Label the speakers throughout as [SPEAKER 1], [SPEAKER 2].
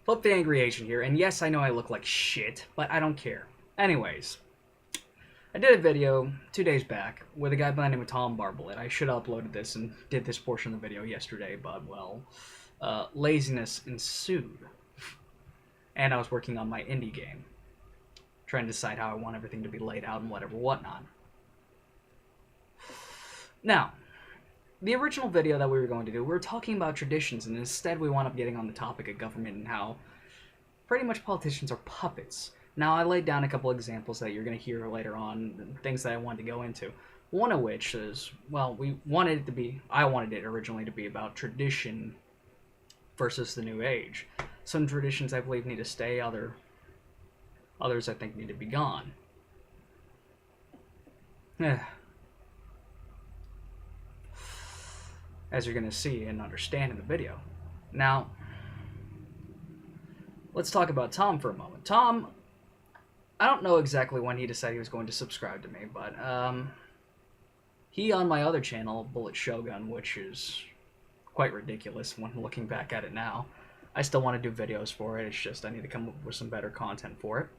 [SPEAKER 1] Flip the Angry Asian here, and yes, I know I look like shit, but I don't care. Anyways, I did a video 2 days back with a guy by the name of Tom Bartlett. I should have uploaded this and did this portion of the video yesterday, but, well, laziness ensued. And I was working on my indie game, trying to decide how I want everything to be laid out and whatever whatnot. Now, the original video that we were going to do, we were talking about traditions, and instead we wound up getting on the topic of government and how pretty much politicians are puppets. Now, I laid down a couple examples that you're going to hear later on, things that I wanted to go into. One of which is, well, I wanted it originally to be about tradition versus the new age. Some traditions I believe need to stay, others I think need to be gone. As you're going to see and understand in the video. Now, let's talk about Tom for a moment. Tom, I don't know exactly when he decided he was going to subscribe to me, but he on my other channel, Bullet Shogun, which is quite ridiculous when looking back at it now. I still want to do videos for it, it's just I need to come up with some better content for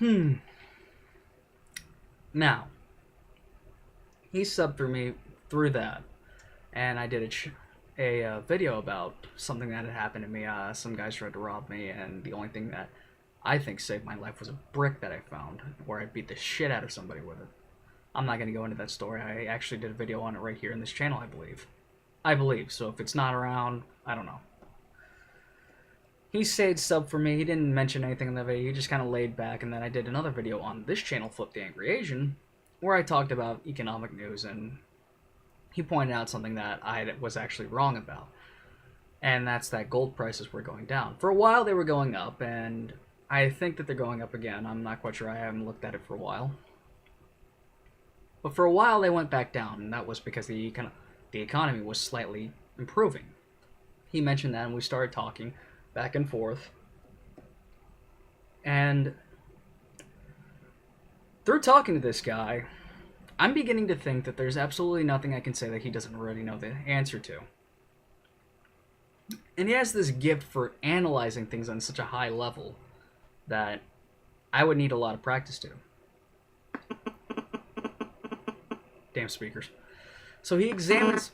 [SPEAKER 1] it. Now, he subbed for me through that, and I did a video about something that had happened to me. Some guys tried to rob me, and the only thing that I think saved my life was a brick that I found, where I beat the shit out of somebody with it. I'm not going to go into that story. I actually did a video on it right here in this channel, I believe. So if it's not around, I don't know. He stayed sub for me. He didn't mention anything in the video. He just kind of laid back, and then I did another video on this channel, Flip the Angry Asian, where I talked about economic news, and he pointed out something that I was actually wrong about. And that's that gold prices were going down. For a while they were going up, and I think that they're going up again. I'm not quite sure. I haven't looked at it for a while. But for a while they went back down, and that was because the economy was slightly improving. He mentioned that, and we started talking back and forth. And through talking to this guy, I'm beginning to think that there's absolutely nothing I can say that he doesn't already know the answer to. And he has this gift for analyzing things on such a high level that I would need a lot of practice to. Damn speakers. So he examines...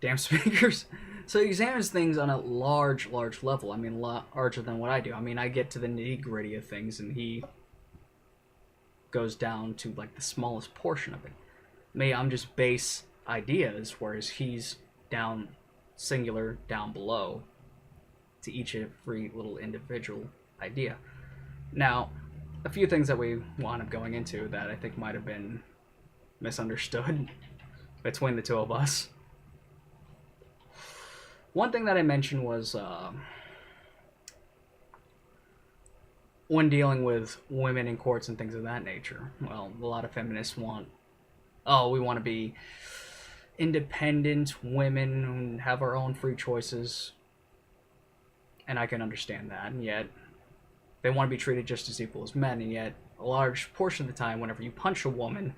[SPEAKER 1] Damn speakers. So he examines things on a large level. I mean, a lot larger than what I do. I mean, I get to the nitty-gritty of things, and he goes down to, like, the smallest portion of it. Me, I'm just base ideas, whereas he's down singular, down below, to each every little individual idea. Now, a few things that we wound up going into that I think might have been misunderstood between the two of us. One thing that I mentioned was when dealing with women in courts and things of that nature. Well, a lot of feminists we want to be independent women and have our own free choices. And I can understand that, and yet they want to be treated just as equal as men, and yet a large portion of the time, whenever you punch a woman,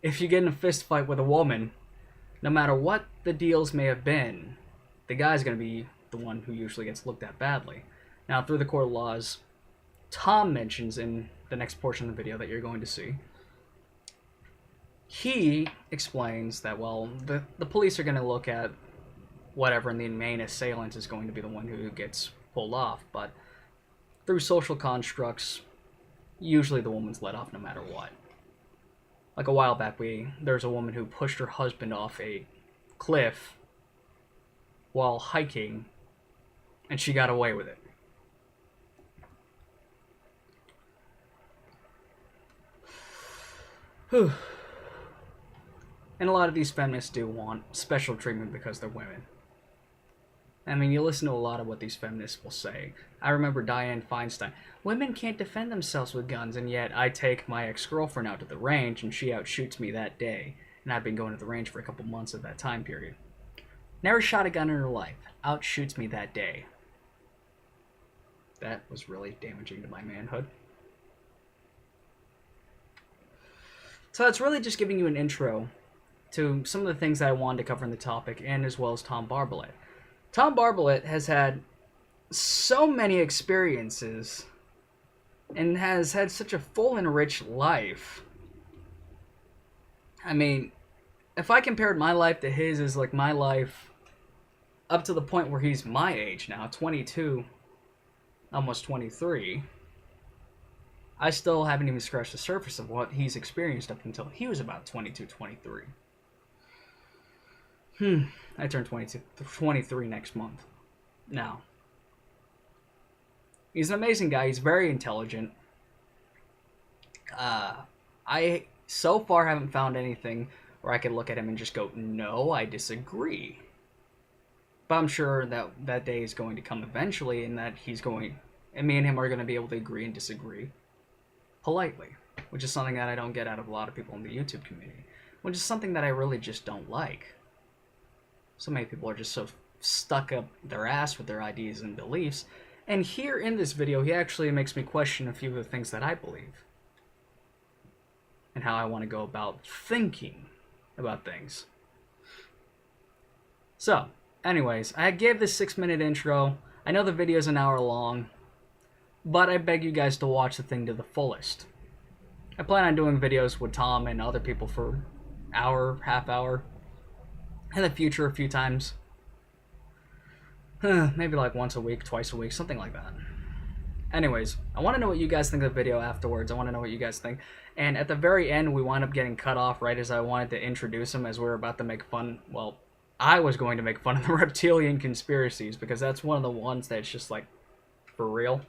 [SPEAKER 1] if you get in a fist fight with a woman, no matter what the deals may have been, the guy's going to be the one who usually gets looked at badly. Now, through the court of laws, Tom mentions in the next portion of the video that you're going to see, he explains that, well, the police are going to look at whatever, and the main assailant is going to be the one who gets pulled off, but through social constructs, usually the woman's let off no matter what. Like a while back, there's a woman who pushed her husband off a cliff while hiking, and she got away with it. Whew. And a lot of these feminists do want special treatment because they're women. I mean, you listen to a lot of what these feminists will say. I remember Dianne Feinstein. Women can't defend themselves with guns, and yet I take my ex-girlfriend out to the range, and she outshoots me that day. And I've been going to the range for a couple months at that time period. Never shot a gun in her life. Outshoots me that day. That was really damaging to my manhood. So it's really just giving you an intro to some of the things that I wanted to cover in the topic, and as well as Tom Barbalet. Tom Barbalet has had so many experiences and has had such a full and rich life. I mean, if I compared my life to his, is like my life up to the point where he's my age now, 22, almost 23. I still haven't even scratched the surface of what he's experienced up until he was about 22, 23. I turn 23 next month. Now, he's an amazing guy. He's very intelligent. I so far haven't found anything where I could look at him and just go, no, I disagree. But I'm sure that that day is going to come eventually, and that me and him are going to be able to agree and disagree politely, which is something that I don't get out of a lot of people in the YouTube community, which is something that I really just don't like. So many people are just so stuck up their ass with their ideas and beliefs, and here in this video, he actually makes me question a few of the things that I believe, and how I want to go about thinking about things. So, anyways, I gave this 6-minute intro. I know the video's an hour long, but I beg you guys to watch the thing to the fullest. I plan on doing videos with Tom and other people for hour, half hour, in the future a few times. Maybe like once a week, twice a week, something like that. Anyways, I want to know what you guys think of the video afterwards. I want to know what you guys think. And at the very end, we wound up getting cut off right as I wanted to introduce him, as we were about to make fun. Well, I was going to make fun of the reptilian conspiracies, because that's one of the ones that's just like, for real.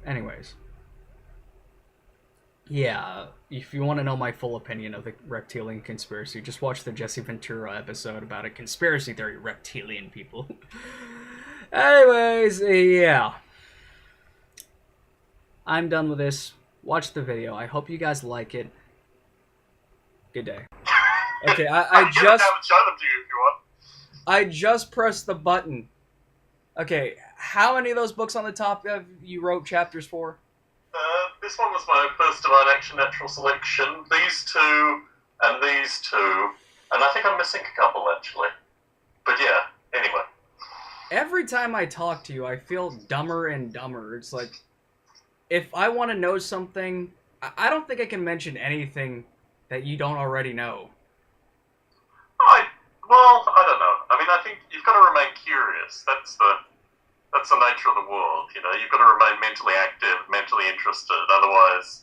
[SPEAKER 1] Anyways. Yeah, if you want to know my full opinion of the reptilian conspiracy, just watch the Jesse Ventura episode about a conspiracy theory reptilian people. Anyways, yeah. I'm done with this. Watch the video. I hope you guys like it. Good day. Okay, I just...
[SPEAKER 2] haven't shown them to you if you want.
[SPEAKER 1] I just pressed the button. Okay, how many of those books on the top have you wrote chapters for?
[SPEAKER 2] This one was my first Divine Action Natural Selection. These two, and these two, and I think I'm missing a couple, actually. But yeah, anyway.
[SPEAKER 1] Every time I talk to you, I feel dumber and dumber. It's like, if I want to know something, I don't think I can mention anything that you don't already know.
[SPEAKER 2] Well, I don't know. I mean, I think you've got to remain curious. That's the nature of the world, you know. You've got to remain mentally active, mentally interested. Otherwise,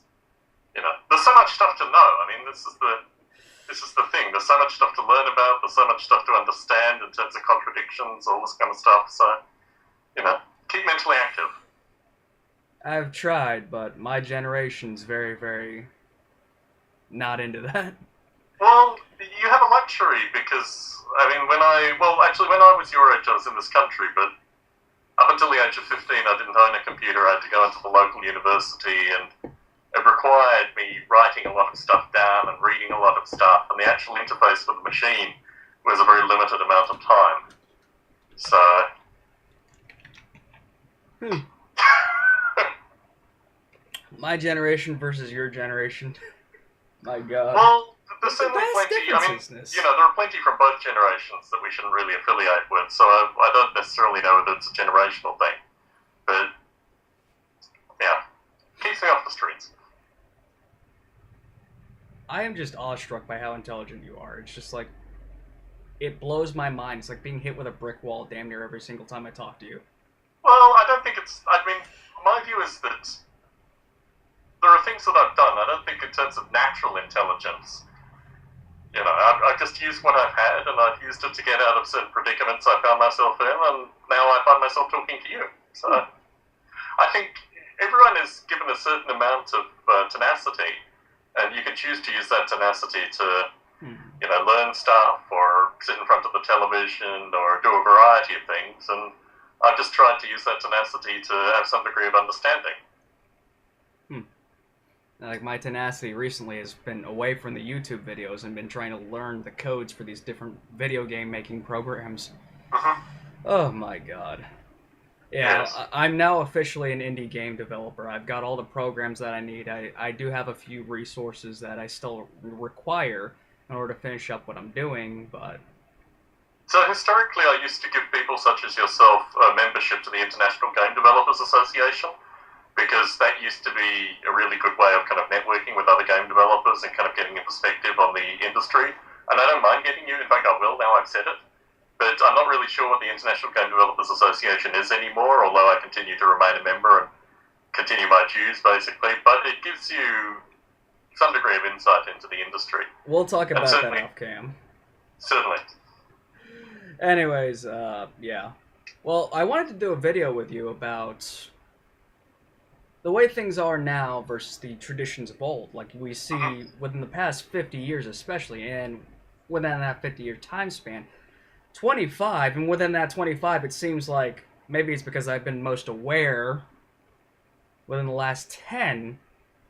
[SPEAKER 2] you know, there's so much stuff to know. I mean, this is the thing. There's so much stuff to learn about. There's so much stuff to understand in terms of contradictions, all this kind of stuff. So, you know, keep mentally active.
[SPEAKER 1] I've tried, but my generation's very, very not into that.
[SPEAKER 2] Well, you have a luxury because, I mean, when I was your age, I was in this country, but up until the age of 15, I didn't own a computer. I had to go into the local university, and it required me writing a lot of stuff down and reading a lot of stuff, and the actual interface with the machine was a very limited amount of time. So...
[SPEAKER 1] My generation versus your generation. My God.
[SPEAKER 2] Well, there's certainly plenty. I mean,
[SPEAKER 1] this?
[SPEAKER 2] you know, there are plenty from both generations that we shouldn't really affiliate with. So I don't necessarily know whether it's a generational thing, but yeah, keeps me off the streets.
[SPEAKER 1] I am just awestruck by how intelligent you are. It's just like, it blows my mind. It's like being hit with a brick wall damn near every single time I talk to you.
[SPEAKER 2] Well, I don't think it's. I mean, my view is that there are things that I've done. I don't think in terms of natural intelligence. You know, I've just used what I've had, and I've used it to get out of certain predicaments I found myself in, and now I find myself talking to you. So, I think everyone is given a certain amount of tenacity, and you can choose to use that tenacity to, you know, learn stuff, or sit in front of the television, or do a variety of things, and I've just tried to use that tenacity to have some degree of understanding.
[SPEAKER 1] Like, my tenacity recently has been away from the YouTube videos and been trying to learn the codes for these different video game making programs. Oh my God. Yeah,
[SPEAKER 2] Yes.
[SPEAKER 1] I'm now officially an indie game developer. I've got all the programs that I need. I do have a few resources that I still require in order to finish up what I'm doing, but
[SPEAKER 2] So historically, I used to give people such as yourself a membership to the International Game Developers Association because that used to be a really good way of kind of networking with other game developers and kind of getting a perspective on the industry. And I don't mind getting you. In fact, I will now I've said it. But I'm not really sure what the International Game Developers Association is anymore, although I continue to remain a member and continue my dues, basically. But it gives you some degree of insight into the industry.
[SPEAKER 1] we'll talk
[SPEAKER 2] And
[SPEAKER 1] about that
[SPEAKER 2] certainly,
[SPEAKER 1] off cam.
[SPEAKER 2] certainly.
[SPEAKER 1] Anyways, yeah. Well, I wanted to do a video with you about the way things are now versus the traditions of old. Like we see within the past 50 years, especially, and within that 50-year time span, 25, and within that 25, it seems like maybe it's because I've been most aware within the last 10,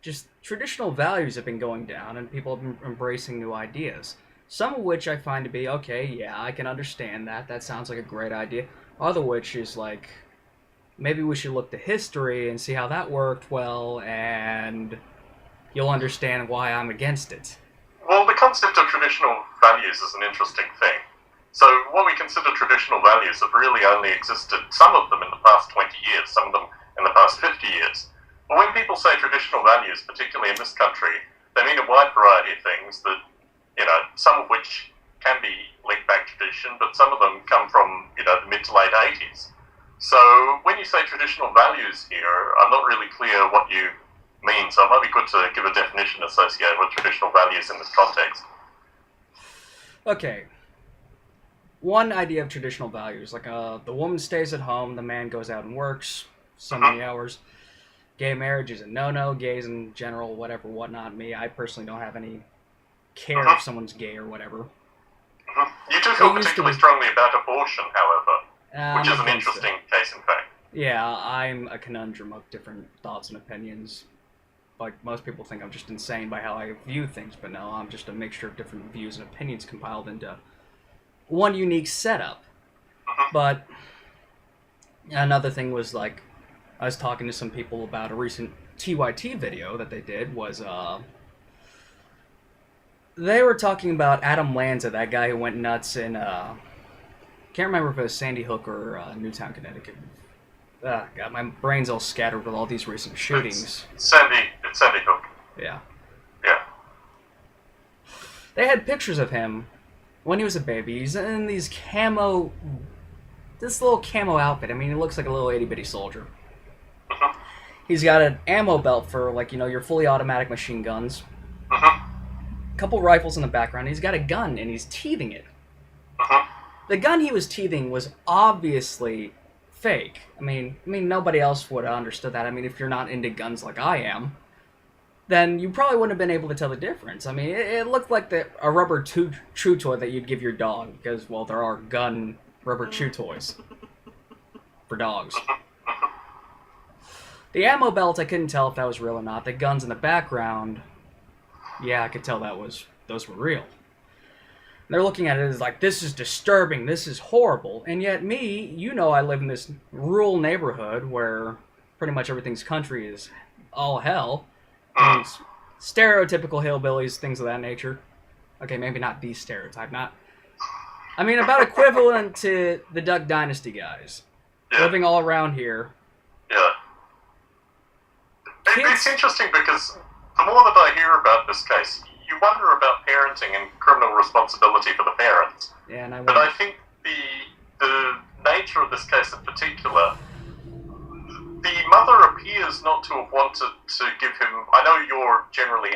[SPEAKER 1] just traditional values have been going down and people have been embracing new ideas. Some of which I find to be okay, yeah, I can understand that. That sounds like a great idea. Other which is like, maybe we should look to history and see how that worked well, and you'll understand why I'm against it.
[SPEAKER 2] Well, the concept of traditional values is an interesting thing. So, what we consider traditional values have really only existed, some of them in the past 20 years, some of them in the past 50 years. But when people say traditional values, particularly in this country, they mean a wide variety of things that, some of which can be linked back to tradition, but some of them come from, the mid to late 80s. So, when you say traditional values here, I'm not really clear what you mean, so it might be good to give a definition associated with traditional values in this context.
[SPEAKER 1] Okay, one idea of traditional values, like the woman stays at home, the man goes out and works so many hours. Gay marriage is a no-no. Gays in general, whatever, whatnot. Me, I personally don't have any care if someone's gay or whatever.
[SPEAKER 2] You do feel
[SPEAKER 1] It used to
[SPEAKER 2] particularly
[SPEAKER 1] be-
[SPEAKER 2] strongly about abortion, however, which is an
[SPEAKER 1] against
[SPEAKER 2] interesting
[SPEAKER 1] it.
[SPEAKER 2] case in fact.
[SPEAKER 1] Yeah, I'm a conundrum of different thoughts and opinions. Like, most people think I'm just insane by how I view things, but no, I'm just a mixture of different views and opinions compiled into one unique setup. But another thing was, like, I was talking to some people about a recent TYT video that they did was, they were talking about Adam Lanza, that guy who went nuts in, can't remember if it was Sandy Hook or Newtown, Connecticut. God, my brain's all scattered with all these recent shootings.
[SPEAKER 2] It's Sandy Hook.
[SPEAKER 1] Yeah.
[SPEAKER 2] Yeah.
[SPEAKER 1] They had pictures of him when he was a baby. He's in these this little camo outfit. I mean, he looks like a little itty-bitty soldier. He's got an ammo belt for, like, your fully automatic machine guns. A couple rifles in the background. He's got a gun, and he's teething it. The gun he was teething was obviously fake. I mean, nobody else would have understood that. I mean, if you're not into guns like I am, then you probably wouldn't have been able to tell the difference. I mean, it looked like a rubber chew toy that you'd give your dog, because, well, there are gun rubber chew toys for dogs. The ammo belt, I couldn't tell if that was real or not. The guns in the background, yeah, I could tell those were real. They're looking at it as like, this is disturbing, this is horrible. And yet me, I live in this rural neighborhood where pretty much everything's country is all hell. And stereotypical hillbillies, things of that nature. Okay, maybe not the stereotype, about equivalent to the Duck Dynasty guys.
[SPEAKER 2] Yeah.
[SPEAKER 1] Living all around here.
[SPEAKER 2] Yeah. It's interesting because the more that I hear about this case, you wonder about parenting and criminal responsibility for the parents.
[SPEAKER 1] Yeah, and
[SPEAKER 2] But I think the nature of this case in particular, the mother appears not to have wanted to give him. I know you're generally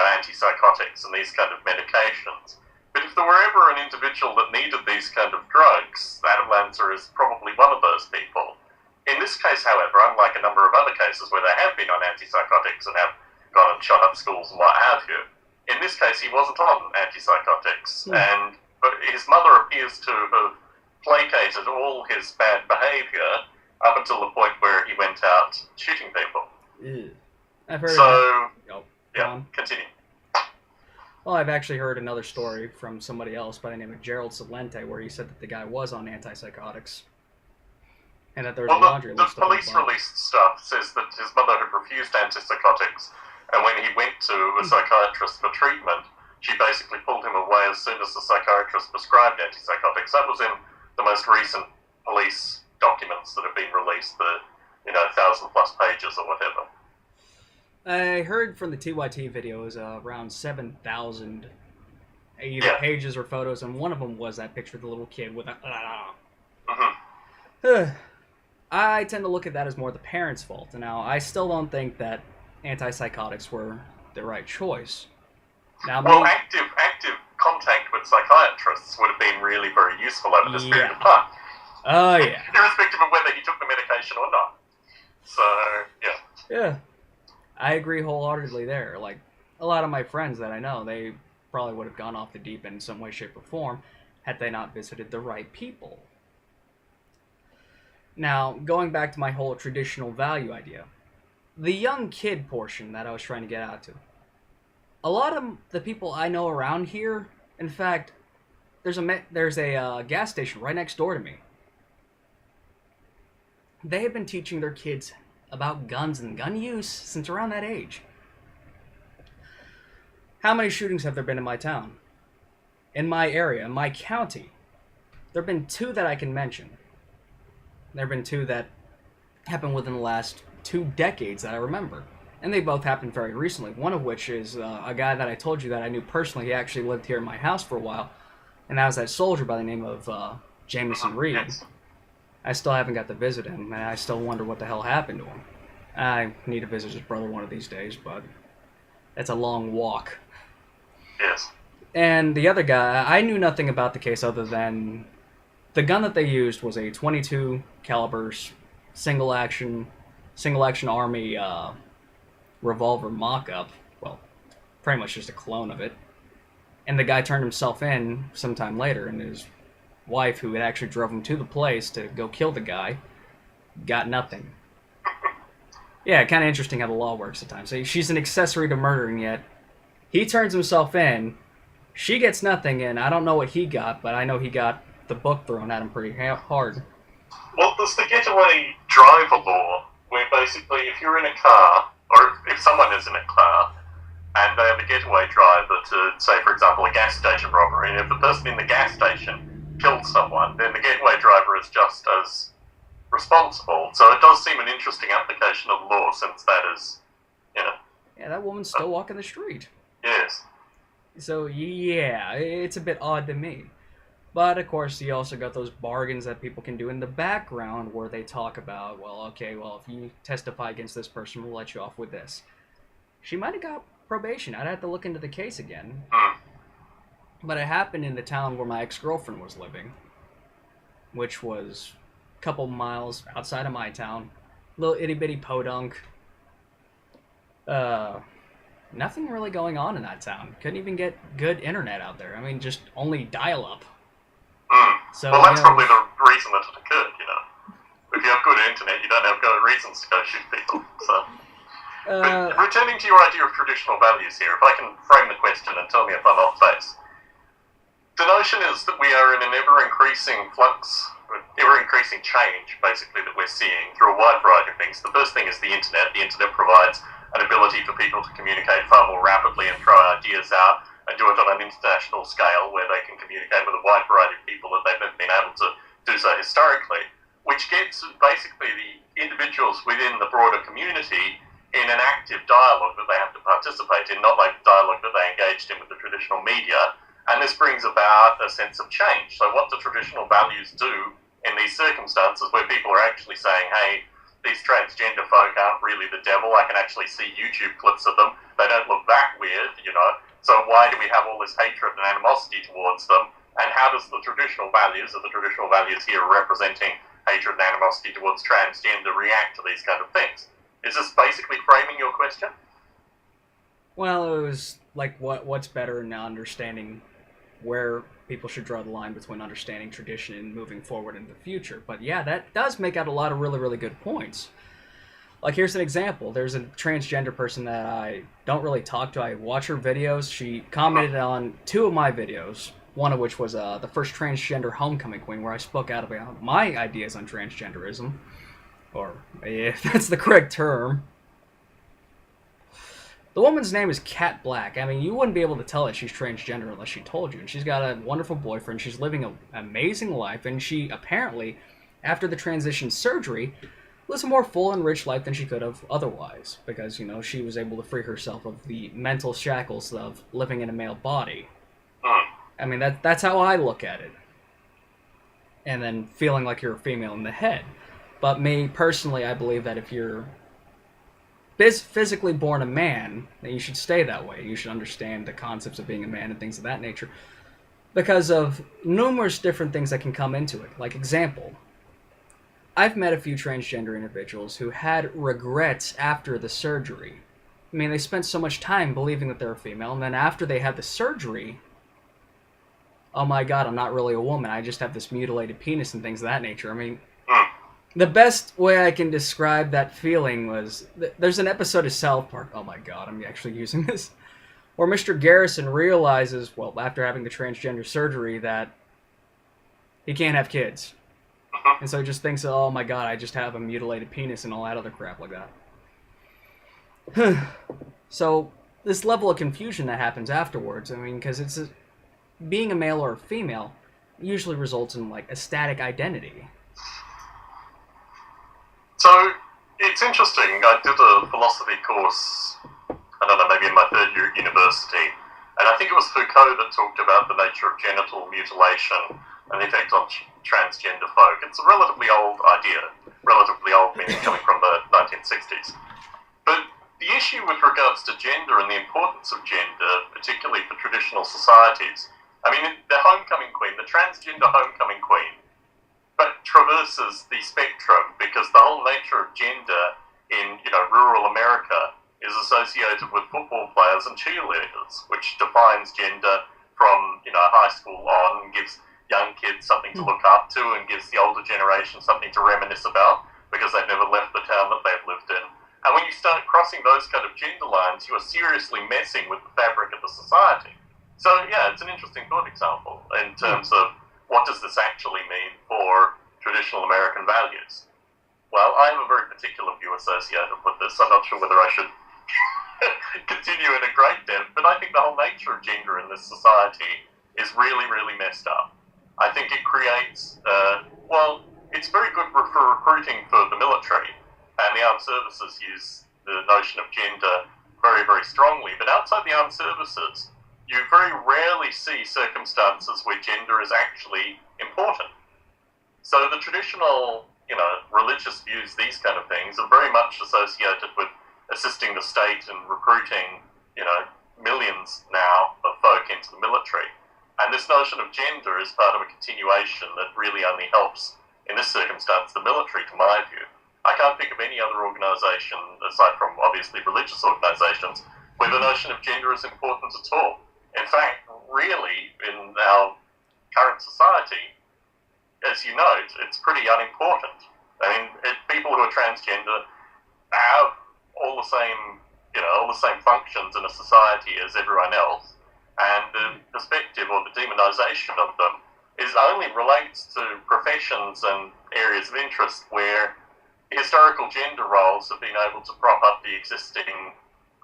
[SPEAKER 2] antipsychotics and these kind of medications. But if there were ever an individual that needed these kind of drugs, Adam Lanza is probably one of those people. In this case, however, unlike a number of other cases where they have been on antipsychotics and have gone and shot up schools and what have you, in this case he wasn't on antipsychotics, and his mother appears to have placated all his bad behaviour up until the point where he went out shooting people.
[SPEAKER 1] Ew. I've heard
[SPEAKER 2] Continue.
[SPEAKER 1] Well, I've actually heard another story from somebody else by the name of Gerald Salente where he said that the guy was on antipsychotics. and that there was
[SPEAKER 2] Well,
[SPEAKER 1] a laundry
[SPEAKER 2] the
[SPEAKER 1] list of
[SPEAKER 2] police
[SPEAKER 1] them.
[SPEAKER 2] released stuff says that his mother had refused antipsychotics, and when he went to a psychiatrist for treatment, she basically pulled him away as soon as the psychiatrist prescribed antipsychotics. That was in the most recent police documents that have been released, the 1,000+ pages or whatever.
[SPEAKER 1] I heard from the TYT videos around 7,000 either pages or photos, and one of them was that picture of the little kid with a. I tend to look at that as more the parents' fault. Now, I still don't think that antipsychotics were the right choice. Now,
[SPEAKER 2] well, active contact with psychiatrists would have been really very useful over this period of time.
[SPEAKER 1] Oh, yeah.
[SPEAKER 2] Irrespective of whether he took the medication or not. So, yeah.
[SPEAKER 1] Yeah. I agree wholeheartedly there. Like, a lot of my friends that I know, they probably would have gone off the deep end in some way, shape, or form had they not visited the right people. Now, going back to my whole traditional value idea, the young kid portion that I was trying to get out to, a lot of the people I know around here, in fact, there's a gas station right next door to me. They have been teaching their kids about guns and gun use since around that age. How many shootings have there been in my town? In my area, in my county? There have been 2 that I can mention. There have been 2 that happened within the last 2 decades that I remember. And they both happened very recently. One of which is a guy that I told you that I knew personally. He actually lived here in my house for a while. And that was that soldier by the name of Jameson Reed.
[SPEAKER 2] Yes.
[SPEAKER 1] I still haven't got to visit him, and I still wonder what the hell happened to him. I need to visit his brother one of these days, but it's a long walk.
[SPEAKER 2] Yes.
[SPEAKER 1] And the other guy, I knew nothing about the case other than the gun that they used was a .22 caliber single action army revolver mock-up. Well, pretty much just a clone of it. And the guy turned himself in sometime later, and his wife, who had actually drove him to the place to go kill the guy, got nothing. Yeah, kind of interesting how the law works at times. So she's an accessory to murdering, yet he turns himself in, she gets nothing, and I don't know what he got, but I know he got the book thrown at him pretty hard.
[SPEAKER 2] Well, there's the getaway driver law, where basically if you're in a car, or if someone is in a car, and they have a getaway driver to, say, for example, a gas station robbery, and if the person in the gas station killed someone, then the getaway driver is just as responsible. So it does seem an interesting application of the law, since that is,
[SPEAKER 1] Yeah, that woman's still walking the street.
[SPEAKER 2] Yes.
[SPEAKER 1] So, yeah, it's a bit odd to me. But, of course, you also got those bargains that people can do in the background where they talk about, if you testify against this person, we'll let you off with this. She might have got probation. I'd have to look into the case again. But it happened in the town where my ex-girlfriend was living, which was a couple miles outside of my town. Little itty-bitty podunk. Nothing really going on in that town. Couldn't even get good internet out there. I mean, just only dial-up. So,
[SPEAKER 2] well, that's probably the reason that it occurred, If you have good internet, you don't have good reasons to go shoot people, so... But returning to your idea of traditional values here, if I can frame the question and tell me if I'm off base. The notion is that we are in an ever-increasing flux, ever-increasing change, basically, that we're seeing through a wide variety of things. The first thing is the internet. The internet provides an ability for people to communicate far more rapidly and throw ideas out and do it on an international scale where they can communicate with a wide variety of people that they've never been able to do so historically, which gets basically the individuals within the broader community in an active dialogue that they have to participate in, not like the dialogue that they engaged in with the traditional media. And this brings about a sense of change. So what do traditional values do in these circumstances where people are actually saying, hey, these transgender folk aren't really the devil, I can actually see YouTube clips of them, they don't look that weird, so why do we have all this hatred and animosity towards them? And how does the traditional values here representing hatred and animosity towards transgender react to these kind of things? Is this basically framing your question?
[SPEAKER 1] Well, it was like what's better in understanding where people should draw the line between understanding tradition and moving forward in the future. But yeah, that does make out a lot of really, really good points. Like, here's an example. There's a transgender person that I don't really talk to. I watch her videos. She commented on 2 of my videos. one of which was the first transgender homecoming queen, where I spoke out about my ideas on transgenderism, or if that's the correct term. The woman's name is Kat Black. I mean, you wouldn't be able to tell that she's transgender unless she told you. And she's got a wonderful boyfriend. She's living an amazing life. And she apparently, after the transition surgery, lives a more full and rich life than she could have otherwise. Because, you know, she was able to free herself of the mental shackles of living in a male body. I mean, that's how I look at it. And then feeling like you're a female in the head. But me, personally, I believe that if you're physically born a man, then you should stay that way. You should understand the concepts of being a man and things of that nature. Because of numerous different things that can come into it. Like, example, I've met a few transgender individuals who had regrets after the surgery. I mean, they spent so much time believing that they're a female, and then after they had the surgery, oh my god, I'm not really a woman, I just have this mutilated penis and things of that nature. I mean, the best way I can describe that feeling was, there's an episode of South Park, oh my god, I'm actually using this, where Mr. Garrison realizes, well, after having the transgender surgery, that he can't have kids. And so he just thinks, oh my god, I just have a mutilated penis and all that other crap like that. So, this level of confusion that happens afterwards, I mean, because being a male or a female usually results in, like, a static identity.
[SPEAKER 2] So, it's interesting. I did a philosophy course, I don't know, maybe in my third year at university, and I think it was Foucault that talked about the nature of genital mutilation and the effect on transgender folk. It's a relatively old idea, relatively old meaning coming from the 1960s. But the issue with regards to gender and the importance of gender, particularly for traditional societies, I mean, the homecoming queen, the transgender homecoming queen, but traverses the spectrum because the whole nature of gender in, you know, rural America is associated with football players and cheerleaders, which defines gender from, you know, high school on and gives young kids something to look up to and gives the older generation something to reminisce about because they've never left the town that they've lived in. And when you start crossing those kind of gender lines, you are seriously messing with the fabric of the society. So, yeah, it's an interesting thought example in terms of what does this actually mean for traditional American values? Well, I have a very particular view associated with this. I'm not sure whether I should continue in a great depth, but I think the whole nature of gender in this society is really, really messed up. I think it creates, well, it's very good for recruiting for the military, and the armed services use the notion of gender very, very strongly, but outside the armed services, you very rarely see circumstances where gender is actually important. So the traditional, you know, religious views, these kind of things, are very much associated with assisting the state in recruiting, you know, millions now of folk into the military. And this notion of gender is part of a continuation that really only helps, in this circumstance, the military, to my view. I can't think of any other organisation, aside from obviously religious organisations, where the notion of gender is important at all. In fact, really, in our current society, as you note, it's pretty unimportant. I mean, people who are transgender have all the same, you know, all the same functions in a society as everyone else, and the perspective or the demonization of them only relates to professions and areas of interest where historical gender roles have been able to prop up the existing,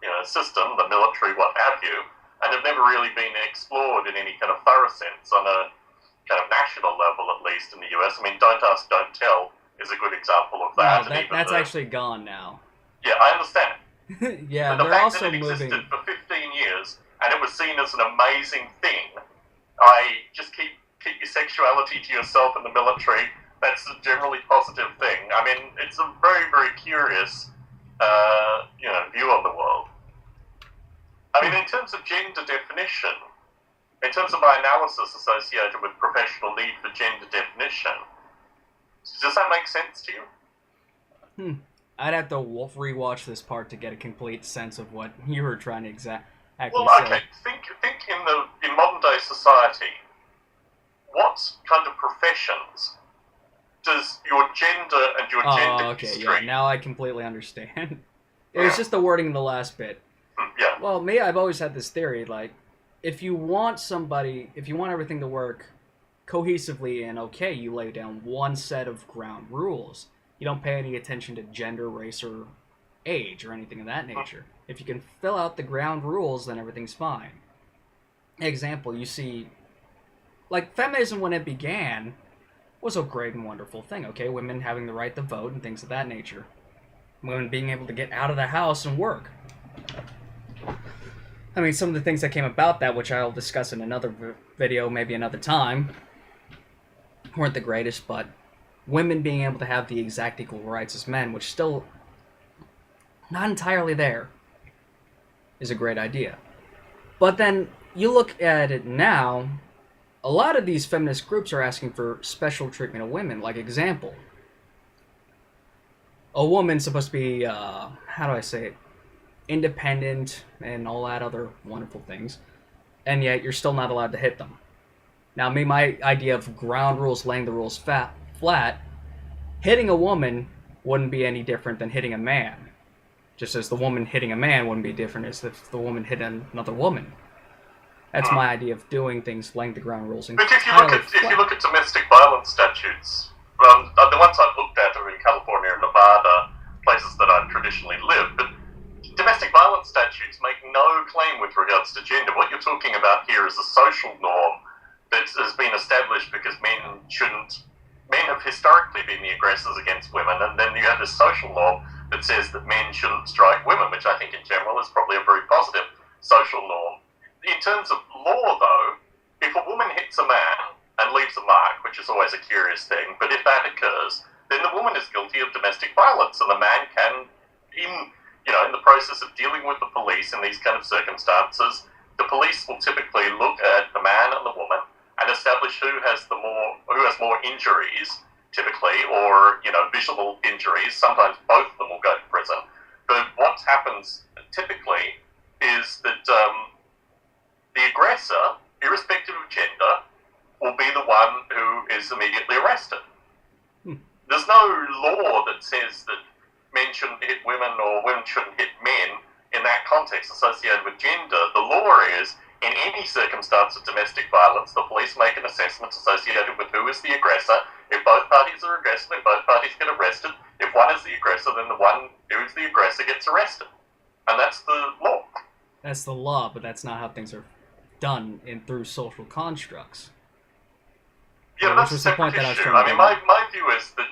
[SPEAKER 2] you know, system, the military, what have you, and have never really been explored in any kind of thorough sense on a kind of national level, at least in the US. I mean, Don't Ask, Don't Tell is a good example of that.
[SPEAKER 1] No, that's actually gone now.
[SPEAKER 2] Yeah, I understand.
[SPEAKER 1] Yeah,
[SPEAKER 2] but the
[SPEAKER 1] they're
[SPEAKER 2] fact
[SPEAKER 1] also
[SPEAKER 2] that it
[SPEAKER 1] moving.
[SPEAKER 2] existed for 15 years and it was seen as an amazing thing, I just keep your sexuality to yourself in the military. That's a generally positive thing. I mean, it's a very, very curious, you know, view on the world. I mean, in terms of gender definition, in terms of my analysis associated with professional need for gender definition, does that make sense to you?
[SPEAKER 1] I'd have to rewatch this part to get a complete sense of what you were trying to exactly
[SPEAKER 2] Well,
[SPEAKER 1] say.
[SPEAKER 2] okay, think in modern day society, what kind of professions does your gender and your gender history...
[SPEAKER 1] Yeah, now I completely understand. It was just the wording in the last bit.
[SPEAKER 2] Yeah.
[SPEAKER 1] Well, me, I've always had this theory, like, if you want somebody, if you want everything to work cohesively and okay, you lay down one set of ground rules. You don't pay any attention to gender, race, or age, or anything of that nature. If you can fill out the ground rules, then everything's fine. Example, you see, like, feminism when it began was a great and wonderful thing, okay? Women having the right to vote and things of that nature. Women being able to get out of the house and work. I mean, some of the things that came about that, which I'll discuss in another video, maybe another time, weren't the greatest, but women being able to have the exact equal rights as men, which still not entirely there, is a great idea. But then you look at it now, a lot of these feminist groups are asking for special treatment of women. Like, example, a woman's supposed to be, how do I say it, independent and all that other wonderful things, and yet you're still not allowed to hit them. Now, me, my idea of ground rules, laying the rules flat, hitting a woman wouldn't be any different than hitting a man. Just as the woman hitting a man wouldn't be different as if the woman hit another woman. That's my idea of doing things, laying the ground rules.
[SPEAKER 2] But if you look at domestic violence statutes, the ones I've looked at are in California and Nevada, places that I've traditionally lived, but domestic violence statutes make no claim with regards to gender. What you're talking about here is a social norm that has been established because men have historically been the aggressors against women, and then you have this social norm that says that men shouldn't strike women, which I think in general is probably a very positive social norm. In terms of law, though, if a woman hits a man and leaves a mark, which is always a curious thing, but if that occurs, then the woman is guilty of domestic violence, and the man can, in the process of dealing with the police in these kind of circumstances, the police will typically look at the man and the woman and establish who has more injuries, typically, or visual injuries. Sometimes both of them will go to prison. But what happens typically is that the aggressor, irrespective of gender, will be the one who is immediately arrested. There's no law that says that men shouldn't hit women or women shouldn't hit men in that context associated with gender. The law is, in any circumstance of domestic violence, the police make an assessment associated with who is the aggressor. If both parties are aggressive, then both parties get arrested. If one is the aggressor, then the one who is the aggressor gets arrested. And that's the law.
[SPEAKER 1] That's the law, but that's not how things are done through social constructs.
[SPEAKER 2] Yeah, that's a separate issue. I mean, my view is that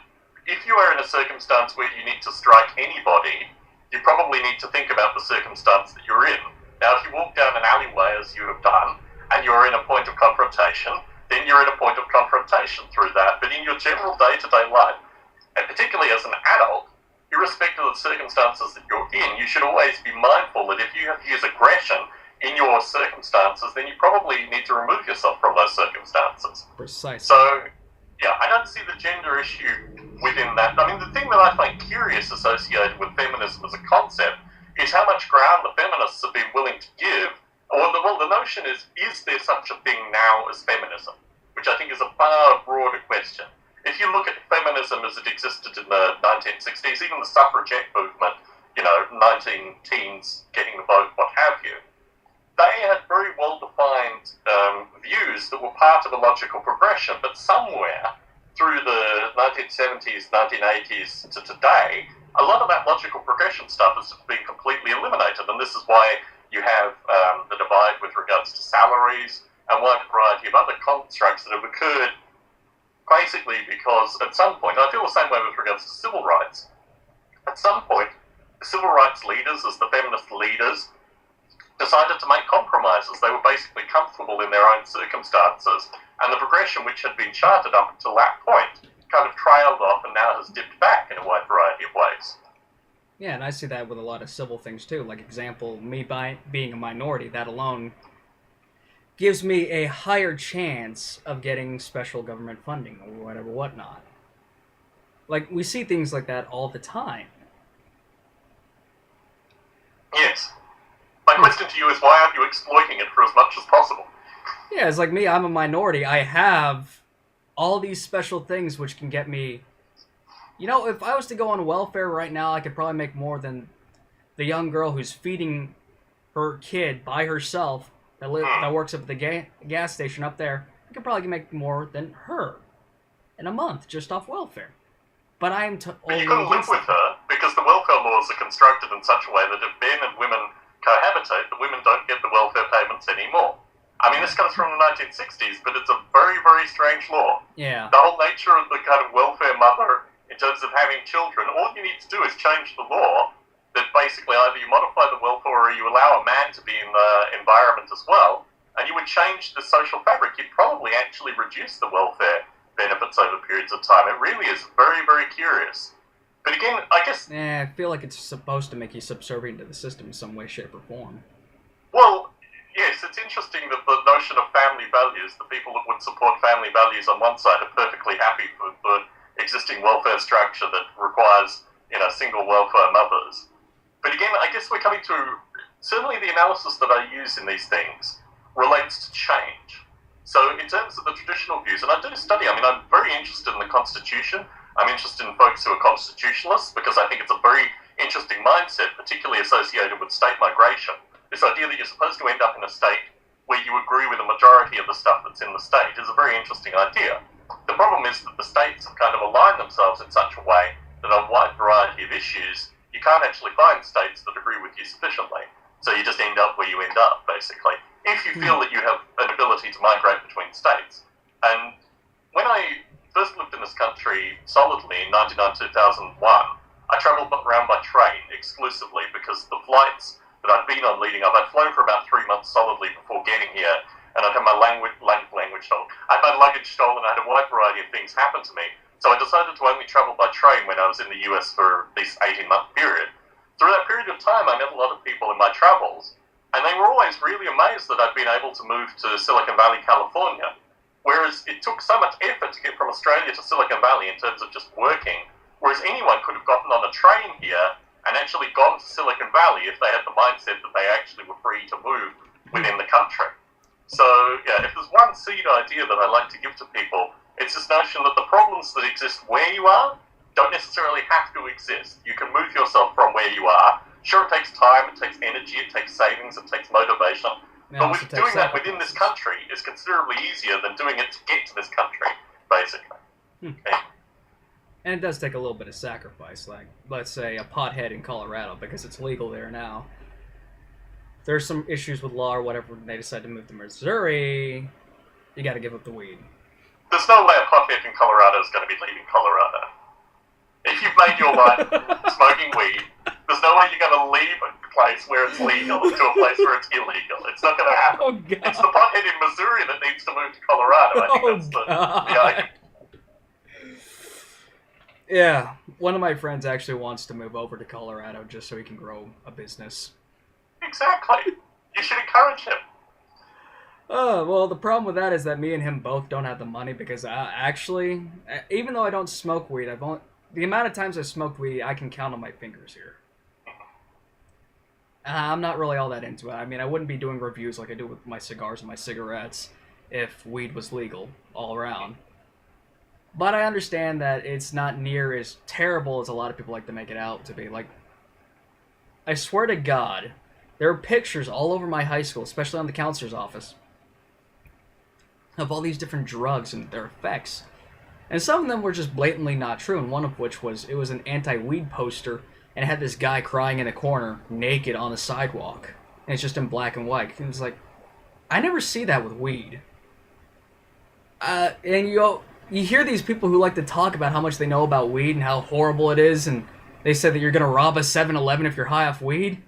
[SPEAKER 2] if you are in a circumstance where you need to strike anybody, you probably need to think about the circumstance that you're in. Now, if you walk down an alleyway, as you have done, and you're in a point of confrontation, then you're in a point of confrontation through that. But in your general day-to-day life, and particularly as an adult, irrespective of the circumstances that you're in, you should always be mindful that if you have to use aggression in your circumstances, then you probably need to remove yourself from those circumstances.
[SPEAKER 1] Precisely.
[SPEAKER 2] So, yeah, I don't see the gender issue within that. I mean, the thing that I find curious associated with feminism as a concept is how much ground the feminists have been willing to give. Well, the notion is there such a thing now as feminism? Which I think is a far broader question. If you look at feminism as it existed in the 1960s, even the suffragette movement, 19-teens getting the vote, what have you, they had very well-defined views that were part of a logical progression, but somewhere through the 1970s, 1980s to today, a lot of that logical progression stuff has been completely eliminated, and this is why you have the divide with regards to salaries and a wide variety of other constructs that have occurred basically because at some point, I feel the same way with regards to civil rights, at some point, the civil rights leaders, as the feminist leaders, decided to make compromises. They were basically comfortable in their own circumstances, and the progression which had been charted up until that point kind of trailed off and now has dipped back in a wide variety of ways.
[SPEAKER 1] Yeah, and I see that with a lot of civil things too. Like, example, me being a minority, that alone gives me a higher chance of getting special government funding or whatever, whatnot. Like, we see things like that all the time.
[SPEAKER 2] Yes. My question to you is, why aren't you exploiting it for as much as possible?
[SPEAKER 1] Yeah, it's like me, I'm a minority. I have all these special things which can get me... if I was to go on welfare right now, I could probably make more than the young girl who's feeding her kid by herself that works up at the gas station up there, I could probably make more than her in a month just off welfare. But I am
[SPEAKER 2] But you couldn't live with her because the welfare laws are constructed in such a way that if men and women cohabitate, the women don't get the welfare payments anymore. I mean, this comes from the 1960s, but it's a very, very strange law.
[SPEAKER 1] Yeah.
[SPEAKER 2] The whole nature of the kind of welfare mother in terms of having children, all you need to do is change the law that basically either you modify the welfare or you allow a man to be in the environment as well, and you would change the social fabric. You'd probably actually reduce the welfare benefits over periods of time. It really is very, very curious. But again, I guess...
[SPEAKER 1] I feel like it's supposed to make you subservient to the system in some way, shape, or form.
[SPEAKER 2] Well, yes, it's interesting that the notion of family values, the people that would support family values on one side are perfectly happy with the existing welfare structure that requires, single welfare mothers. But again, I guess we're coming to... Certainly the analysis that I use in these things relates to change. So in terms of the traditional views, and I do study, I'm very interested in the Constitution. I'm interested in folks who are constitutionalists because I think it's a very interesting mindset, particularly associated with state migration. This idea that you're supposed to end up in a state where you agree with the majority of the stuff that's in the state is a very interesting idea. The problem is that the states have kind of aligned themselves in such a way that on a wide variety of issues, you can't actually find states that agree with you sufficiently. So you just end up where you end up, basically, if you feel that you have an ability to migrate between states. And when I first lived in this country solidly in 1999-2001, I travelled around by train exclusively because the flights that I'd been on leading up, I'd flown for about 3 months solidly before getting here, and I'd had my language stolen. I had my luggage stolen, I had a wide variety of things happen to me. So I decided to only travel by train when I was in the US for this 18-month period. Through that period of time, I met a lot of people in my travels, and they were always really amazed that I'd been able to move to Silicon Valley, California, whereas it took so much effort to get from Australia to Silicon Valley in terms of just working, whereas anyone could have gotten on a train here and actually gone to Silicon Valley if they had the mindset that they actually were free to move within the country. So, yeah, if there's one seed idea that I like to give to people, it's this notion that the problems that exist where you are don't necessarily have to exist. You can move yourself from where you are. Sure, it takes time, it takes energy, it takes savings, it takes motivation. But doing that within this country is considerably easier than doing it to get to this country, basically. Okay.
[SPEAKER 1] And it does take a little bit of sacrifice, like, let's say, a pothead in Colorado, because it's legal there now. There's some issues with law or whatever, and they decide to move to Missouri, you gotta give up the weed.
[SPEAKER 2] There's no way a pothead in Colorado is going to be leaving Colorado. If you've made your life smoking weed, there's no way you're going to leave a place where it's legal to a place where it's illegal. It's not going to happen.
[SPEAKER 1] Oh, God.
[SPEAKER 2] It's the pothead in Missouri that needs to move to Colorado. I think that's the idea.
[SPEAKER 1] Yeah, one of my friends actually wants to move over to Colorado just so he can grow a business.
[SPEAKER 2] Exactly. You should encourage him.
[SPEAKER 1] Well, the problem with that is that me and him both don't have the money because actually, even though I don't smoke weed, the amount of times I've smoked weed, I can count on my fingers here. I'm not really all that into it. I mean, I wouldn't be doing reviews like I do with my cigars and my cigarettes if weed was legal all around. But I understand that it's not near as terrible as a lot of people like to make it out to be. Like, I swear to God, there are pictures all over my high school, especially on the counselor's office, of all these different drugs and their effects. And some of them were just blatantly not true, and one of which was, it was an anti-weed poster, and it had this guy crying in a corner, naked on the sidewalk. And it's just in black and white. And it's like, I never see that with weed. And you hear these people who like to talk about how much they know about weed and how horrible it is, and they said that you're going to rob a 7-Eleven if you're high off weed.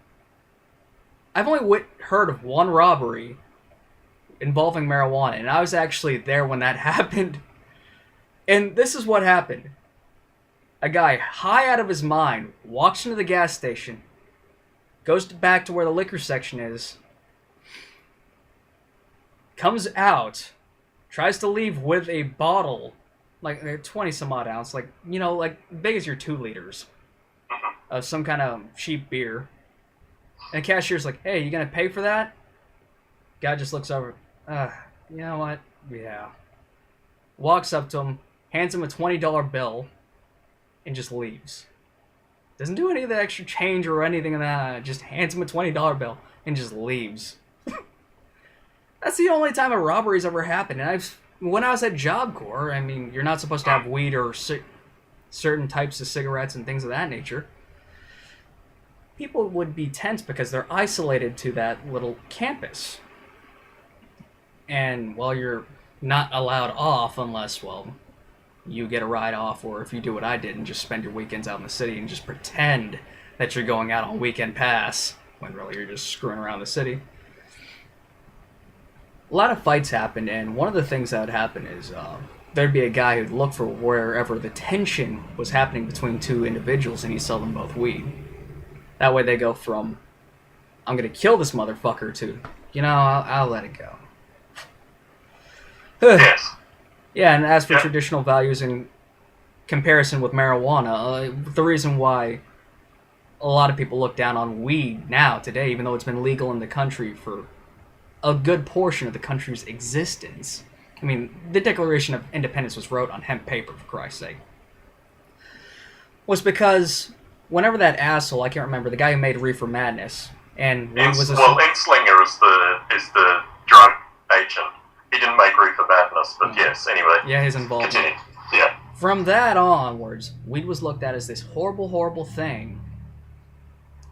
[SPEAKER 1] I've only heard of one robbery involving marijuana, and I was actually there when that happened. And this is what happened. A guy, high out of his mind, walks into the gas station, goes back to where the liquor section is, comes out, tries to leave with a bottle, like 20 some odd ounce, like, you know, like big as your 2 liters of some kind of cheap beer. And the cashier's like, hey, you gonna pay for that? Guy just looks over, you know what? Yeah. Walks up to him, hands him a $20 bill, and just leaves. Doesn't do any of the extra change or anything of that. Just hands him a $20 bill and just leaves. That's the only time a robbery's ever happened. And when I was at Job Corps, I mean, you're not supposed to have weed or certain types of cigarettes and things of that nature. People would be tense because they're isolated to that little campus. And while you're not allowed off unless, well, you get a ride off, or if you do what I did and just spend your weekends out in the city and just pretend that you're going out on weekend pass when really you're just screwing around the city. A lot of fights happened, and one of the things that would happen is there'd be a guy who'd look for wherever the tension was happening between two individuals, and he'd sell them both weed. That way they go from, I'm going to kill this motherfucker, to, I'll let it go.
[SPEAKER 2] Yes.
[SPEAKER 1] Yeah, and as for traditional values in comparison with marijuana, the reason why a lot of people look down on weed now, today, even though it's been legal in the country for a good portion of the country's existence. I mean, the Declaration of Independence was wrote on hemp paper, for Christ's sake. Was because whenever that asshole, I can't remember, the guy who made Reefer Madness, and
[SPEAKER 2] Enslinger is the drug agent. He didn't make Reefer Madness, but yes, anyway.
[SPEAKER 1] Yeah, his involvement.
[SPEAKER 2] Continue. Yeah.
[SPEAKER 1] From that onwards, weed was looked at as this horrible, horrible thing,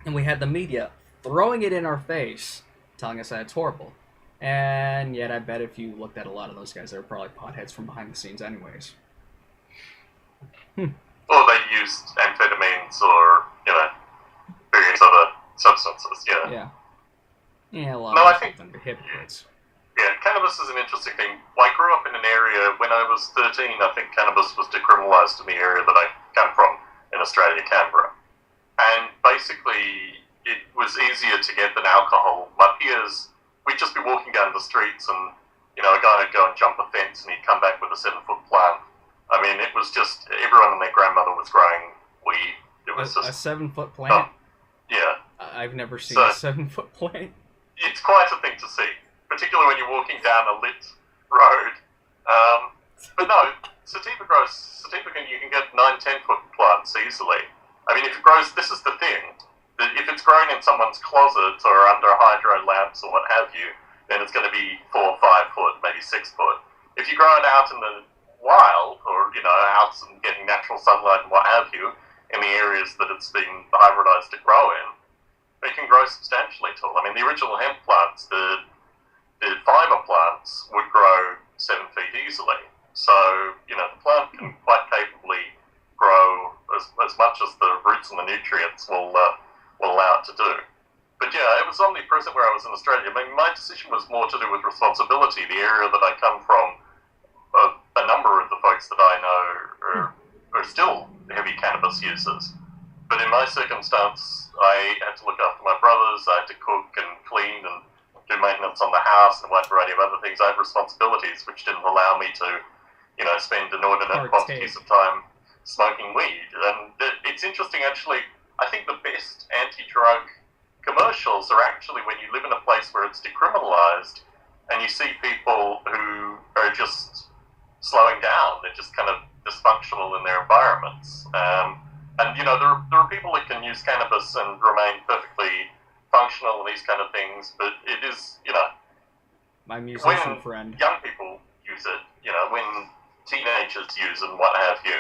[SPEAKER 1] and we had the media throwing it in our face, telling us that it's horrible. And yet I bet if you looked at a lot of those guys, they were probably potheads from behind the scenes anyways.
[SPEAKER 2] Or they used amphetamines or, various other substances,
[SPEAKER 1] Yeah. Yeah, a lot of them are hypocrites.
[SPEAKER 2] Yeah, cannabis is an interesting thing. I grew up in an area, when I was 13, I think cannabis was decriminalised in the area that I come from, in Australia, Canberra. And basically, it was easier to get than alcohol. My peers, we'd just be walking down the streets and, a guy would go and jump a fence and he'd come back with a 7-foot plant. I mean, it was just, everyone and their grandmother was growing weed. It was
[SPEAKER 1] a 7-foot plant?
[SPEAKER 2] Yeah.
[SPEAKER 1] I've never seen a 7-foot plant.
[SPEAKER 2] It's quite a thing to see, particularly when you're walking down a lit road. But no, sativa you can get 9-10-foot plants easily. I mean, if it grows, this is the thing. If it's grown in someone's closet or under hydro lamps or what have you, then it's going to be 4 or 5 foot, maybe 6 foot. If you grow it out in the wild, or out and getting natural sunlight and what have you, in the areas that it's been hybridized to grow in, it can grow substantially tall. I mean, the original hemp plants, the fiber plants, would grow 7 feet easily. So, the plant can quite capably grow as much as the roots and the nutrients will allow it to do. But yeah, it was omnipresent where I was in Australia. I mean, my decision was more to do with responsibility. The area that I come from, a number of the folks that I know are still heavy cannabis users. But in my circumstance, I had to look after my brothers, I had to cook and clean and do maintenance on the house and a wide variety of other things. I had responsibilities which didn't allow me to, spend inordinate quantities of time smoking weed. And it's interesting, actually. I think the best anti-drug commercials are actually when you live in a place where it's decriminalized and you see people who are just slowing down. They're just kind of dysfunctional in their environments. And there are people that can use cannabis and remain perfectly functional and these kind of things, but it is,
[SPEAKER 1] my musician friend.
[SPEAKER 2] Young people use it, when teenagers use it and what have you,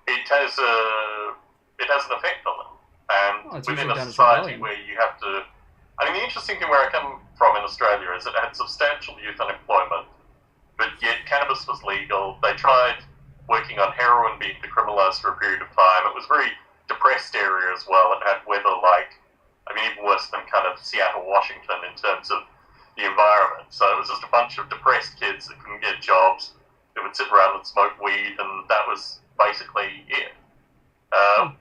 [SPEAKER 2] it has an effect on them. And within a society where you have to... I mean, the interesting thing where I come from in Australia is it had substantial youth unemployment, but yet cannabis was legal. They tried working on heroin being decriminalised for a period of time. It was a very depressed area as well. It had weather even worse than kind of Seattle, Washington in terms of the environment. So it was just a bunch of depressed kids that couldn't get jobs, that would sit around and smoke weed, and that was basically it.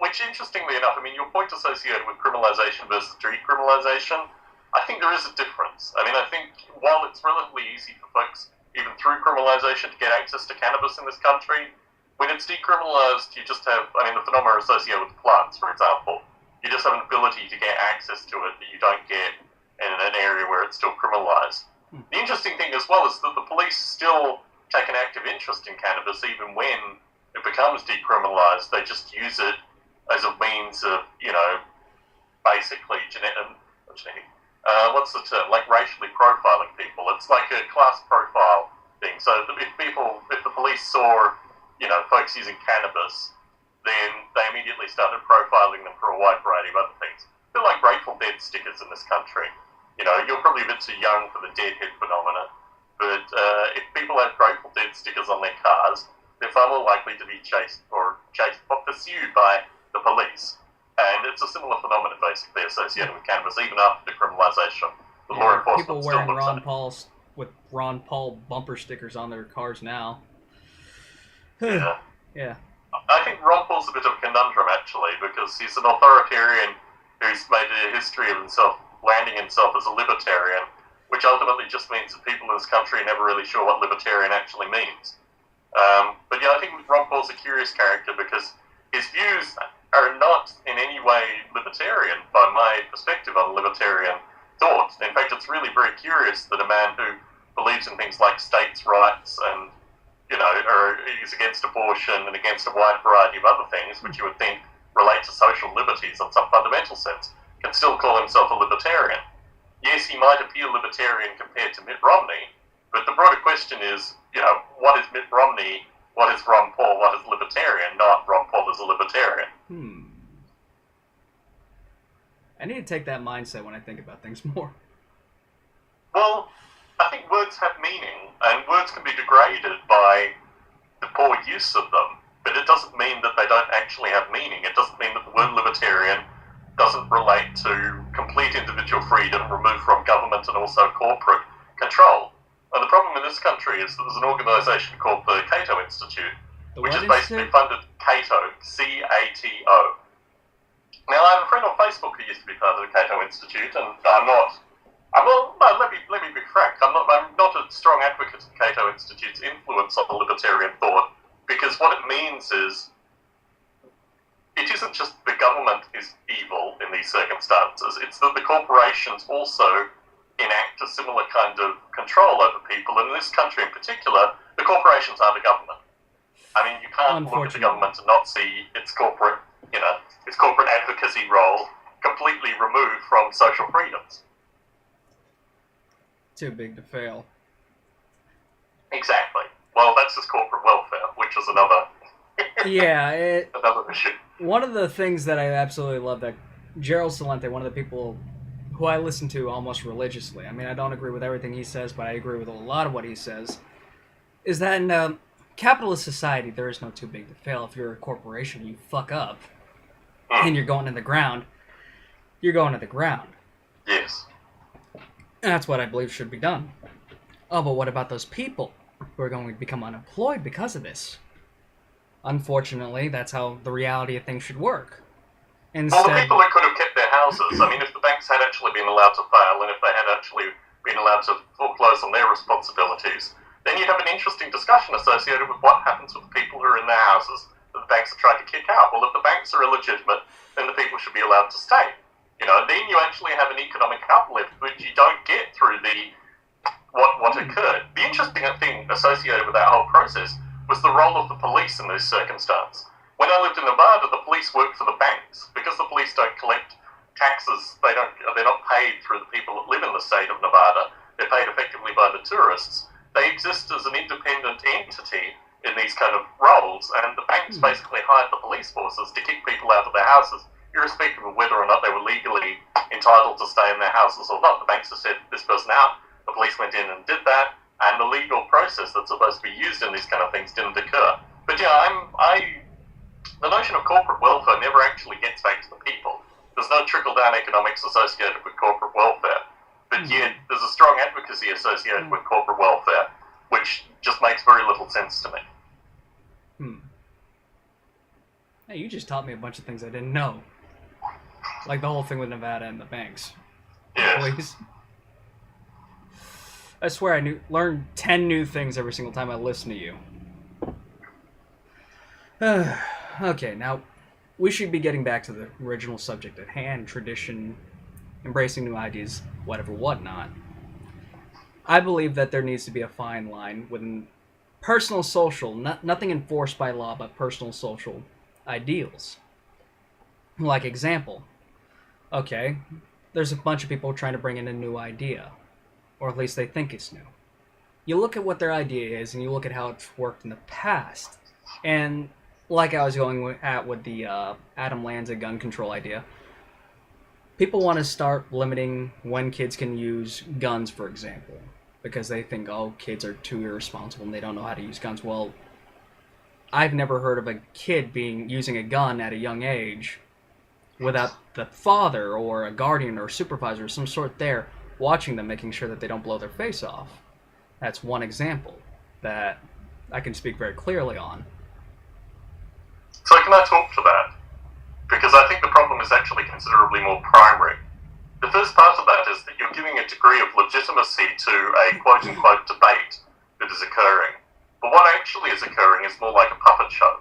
[SPEAKER 2] Which, interestingly enough, I mean, your point associated with criminalisation versus decriminalisation, I think there is a difference. I mean, I think while it's relatively easy for folks, even through criminalisation, to get access to cannabis in this country, when it's decriminalised, you just have, the phenomena associated with plants, for example. You just have an ability to get access to it that you don't get in an area where it's still criminalised. The interesting thing as well is that the police still take an active interest in cannabis even when it becomes decriminalised. They just use it as a means of, basically what's the term? Like racially profiling people. It's like a class profile thing. So if the police saw, folks using cannabis, then they immediately started profiling them for a wide variety of other things. A bit like Grateful Dead stickers in this country. You're probably a bit too young for the Deadhead phenomenon, but if people have Grateful Dead stickers on their cars, they're far more likely to be chased or pursued by the police. And it's a similar phenomenon basically associated with cannabis, even after decriminalisation. The law enforcement
[SPEAKER 1] people
[SPEAKER 2] still
[SPEAKER 1] wearing
[SPEAKER 2] looks at it.
[SPEAKER 1] with Ron Paul bumper stickers on their cars now.
[SPEAKER 2] Yeah.
[SPEAKER 1] Yeah.
[SPEAKER 2] I think Ron Paul's a bit of a conundrum, actually, because he's an authoritarian who's made a history of himself landing himself as a libertarian, which ultimately just means that people in this country are never really sure what libertarian actually means. But yeah, I think Ron Paul's a curious character because his views are not in any way libertarian by my perspective on libertarian thought. In fact, it's really very curious that a man who believes in things like states' rights and or is against abortion and against a wide variety of other things, which you would think relate to social liberties in some fundamental sense, can still call himself a libertarian. Yes, he might appear libertarian compared to Mitt Romney, but the broader question is, what is Mitt Romney, what is Ron Paul, what is libertarian, not Ron Paul is a libertarian.
[SPEAKER 1] I need to take that mindset when I think about things more.
[SPEAKER 2] Well, I think words have meaning, and words can be degraded by the poor use of them, but it doesn't mean that they don't actually have meaning. It doesn't mean that the word libertarian doesn't relate to complete individual freedom removed from government and also corporate control. And the problem in this country is that there's an organisation called the Cato Institute, which is basically funded Cato, C-A-T-O. Now, I have a friend on Facebook who used to be part of the Cato Institute, and let me be frank, I'm not a strong advocate of Cato Institute's influence on libertarian thought, because what it means is, it isn't just the government is evil in these circumstances, it's that the corporations also enact a similar kind of control over people, and in this country in particular, the corporations are the government. I mean, you can't look at the government and not see its corporate advocacy role completely removed from social freedoms.
[SPEAKER 1] Too big to fail.
[SPEAKER 2] Exactly. Well, that's just corporate welfare, which is another another issue.
[SPEAKER 1] One of the things that I absolutely love that Gerald Celente, one of the people who I listen to almost religiously, I mean, I don't agree with everything he says, but I agree with a lot of what he says, is that in capitalist society, there is no too big to fail. If you're a corporation, you fuck up, and you're going to the ground, you're going to the ground.
[SPEAKER 2] Yes.
[SPEAKER 1] And that's what I believe should be done. Oh, but what about those people who are going to become unemployed because of this? Unfortunately, that's how the reality of things should work. Instead,
[SPEAKER 2] well, the people that could have kept their houses, I mean, if the banks had actually been allowed to fail, and if they had actually been allowed to foreclose on their responsibilities, then you'd have an interesting discussion associated with what happens with the people who are in their houses that the banks are trying to kick out. Well, if the banks are illegitimate, then the people should be allowed to stay. Then you actually have an economic uplift, which you don't get through what occurred. The interesting thing associated with that whole process was the role of the police in this circumstance. When I lived in Nevada, the police worked for the banks. Because the police don't collect taxes, they're not paid through the people that live in the state of Nevada, they're paid effectively by the tourists. They exist as an independent entity in these kind of roles, and the banks basically hired the police forces to kick people out of their houses, irrespective of whether or not they were legally entitled to stay in their houses or not. The banks just said this person out, the police went in and did that, and the legal process that's supposed to be used in these kind of things didn't occur. But yeah, the notion of corporate welfare never actually gets back to the people. There's no trickle-down economics associated with corporate welfare, but yet there's a strong advocacy associated with corporate welfare, which just makes very little sense to me.
[SPEAKER 1] Hey, you just taught me a bunch of things I didn't know. Like the whole thing with Nevada and the banks.
[SPEAKER 2] Yes.
[SPEAKER 1] Please. I swear I learn 10 new things every single time I listen to you. Okay, now we should be getting back to the original subject at hand, tradition, embracing new ideas, whatnot. I believe that there needs to be a fine line within personal social, nothing enforced by law, but personal social ideals. Like example, okay, there's a bunch of people trying to bring in a new idea, or at least they think it's new. You look at what their idea is, and you look at how it's worked in the past, and like I was going at with the Adam Lanza gun control idea, people want to start limiting when kids can use guns, for example, because they think, oh, kids are too irresponsible and they don't know how to use guns. Well, I've never heard of a kid using a gun at a young age without the father or a guardian or supervisor of some sort there watching them, making sure that they don't blow their face off. That's one example that I can speak very clearly on.
[SPEAKER 2] So can I talk to that? Because I think the problem is actually considerably more primary. The first part of that is that you're giving a degree of legitimacy to a quote-unquote debate that is occurring. But what actually is occurring is more like a puppet show.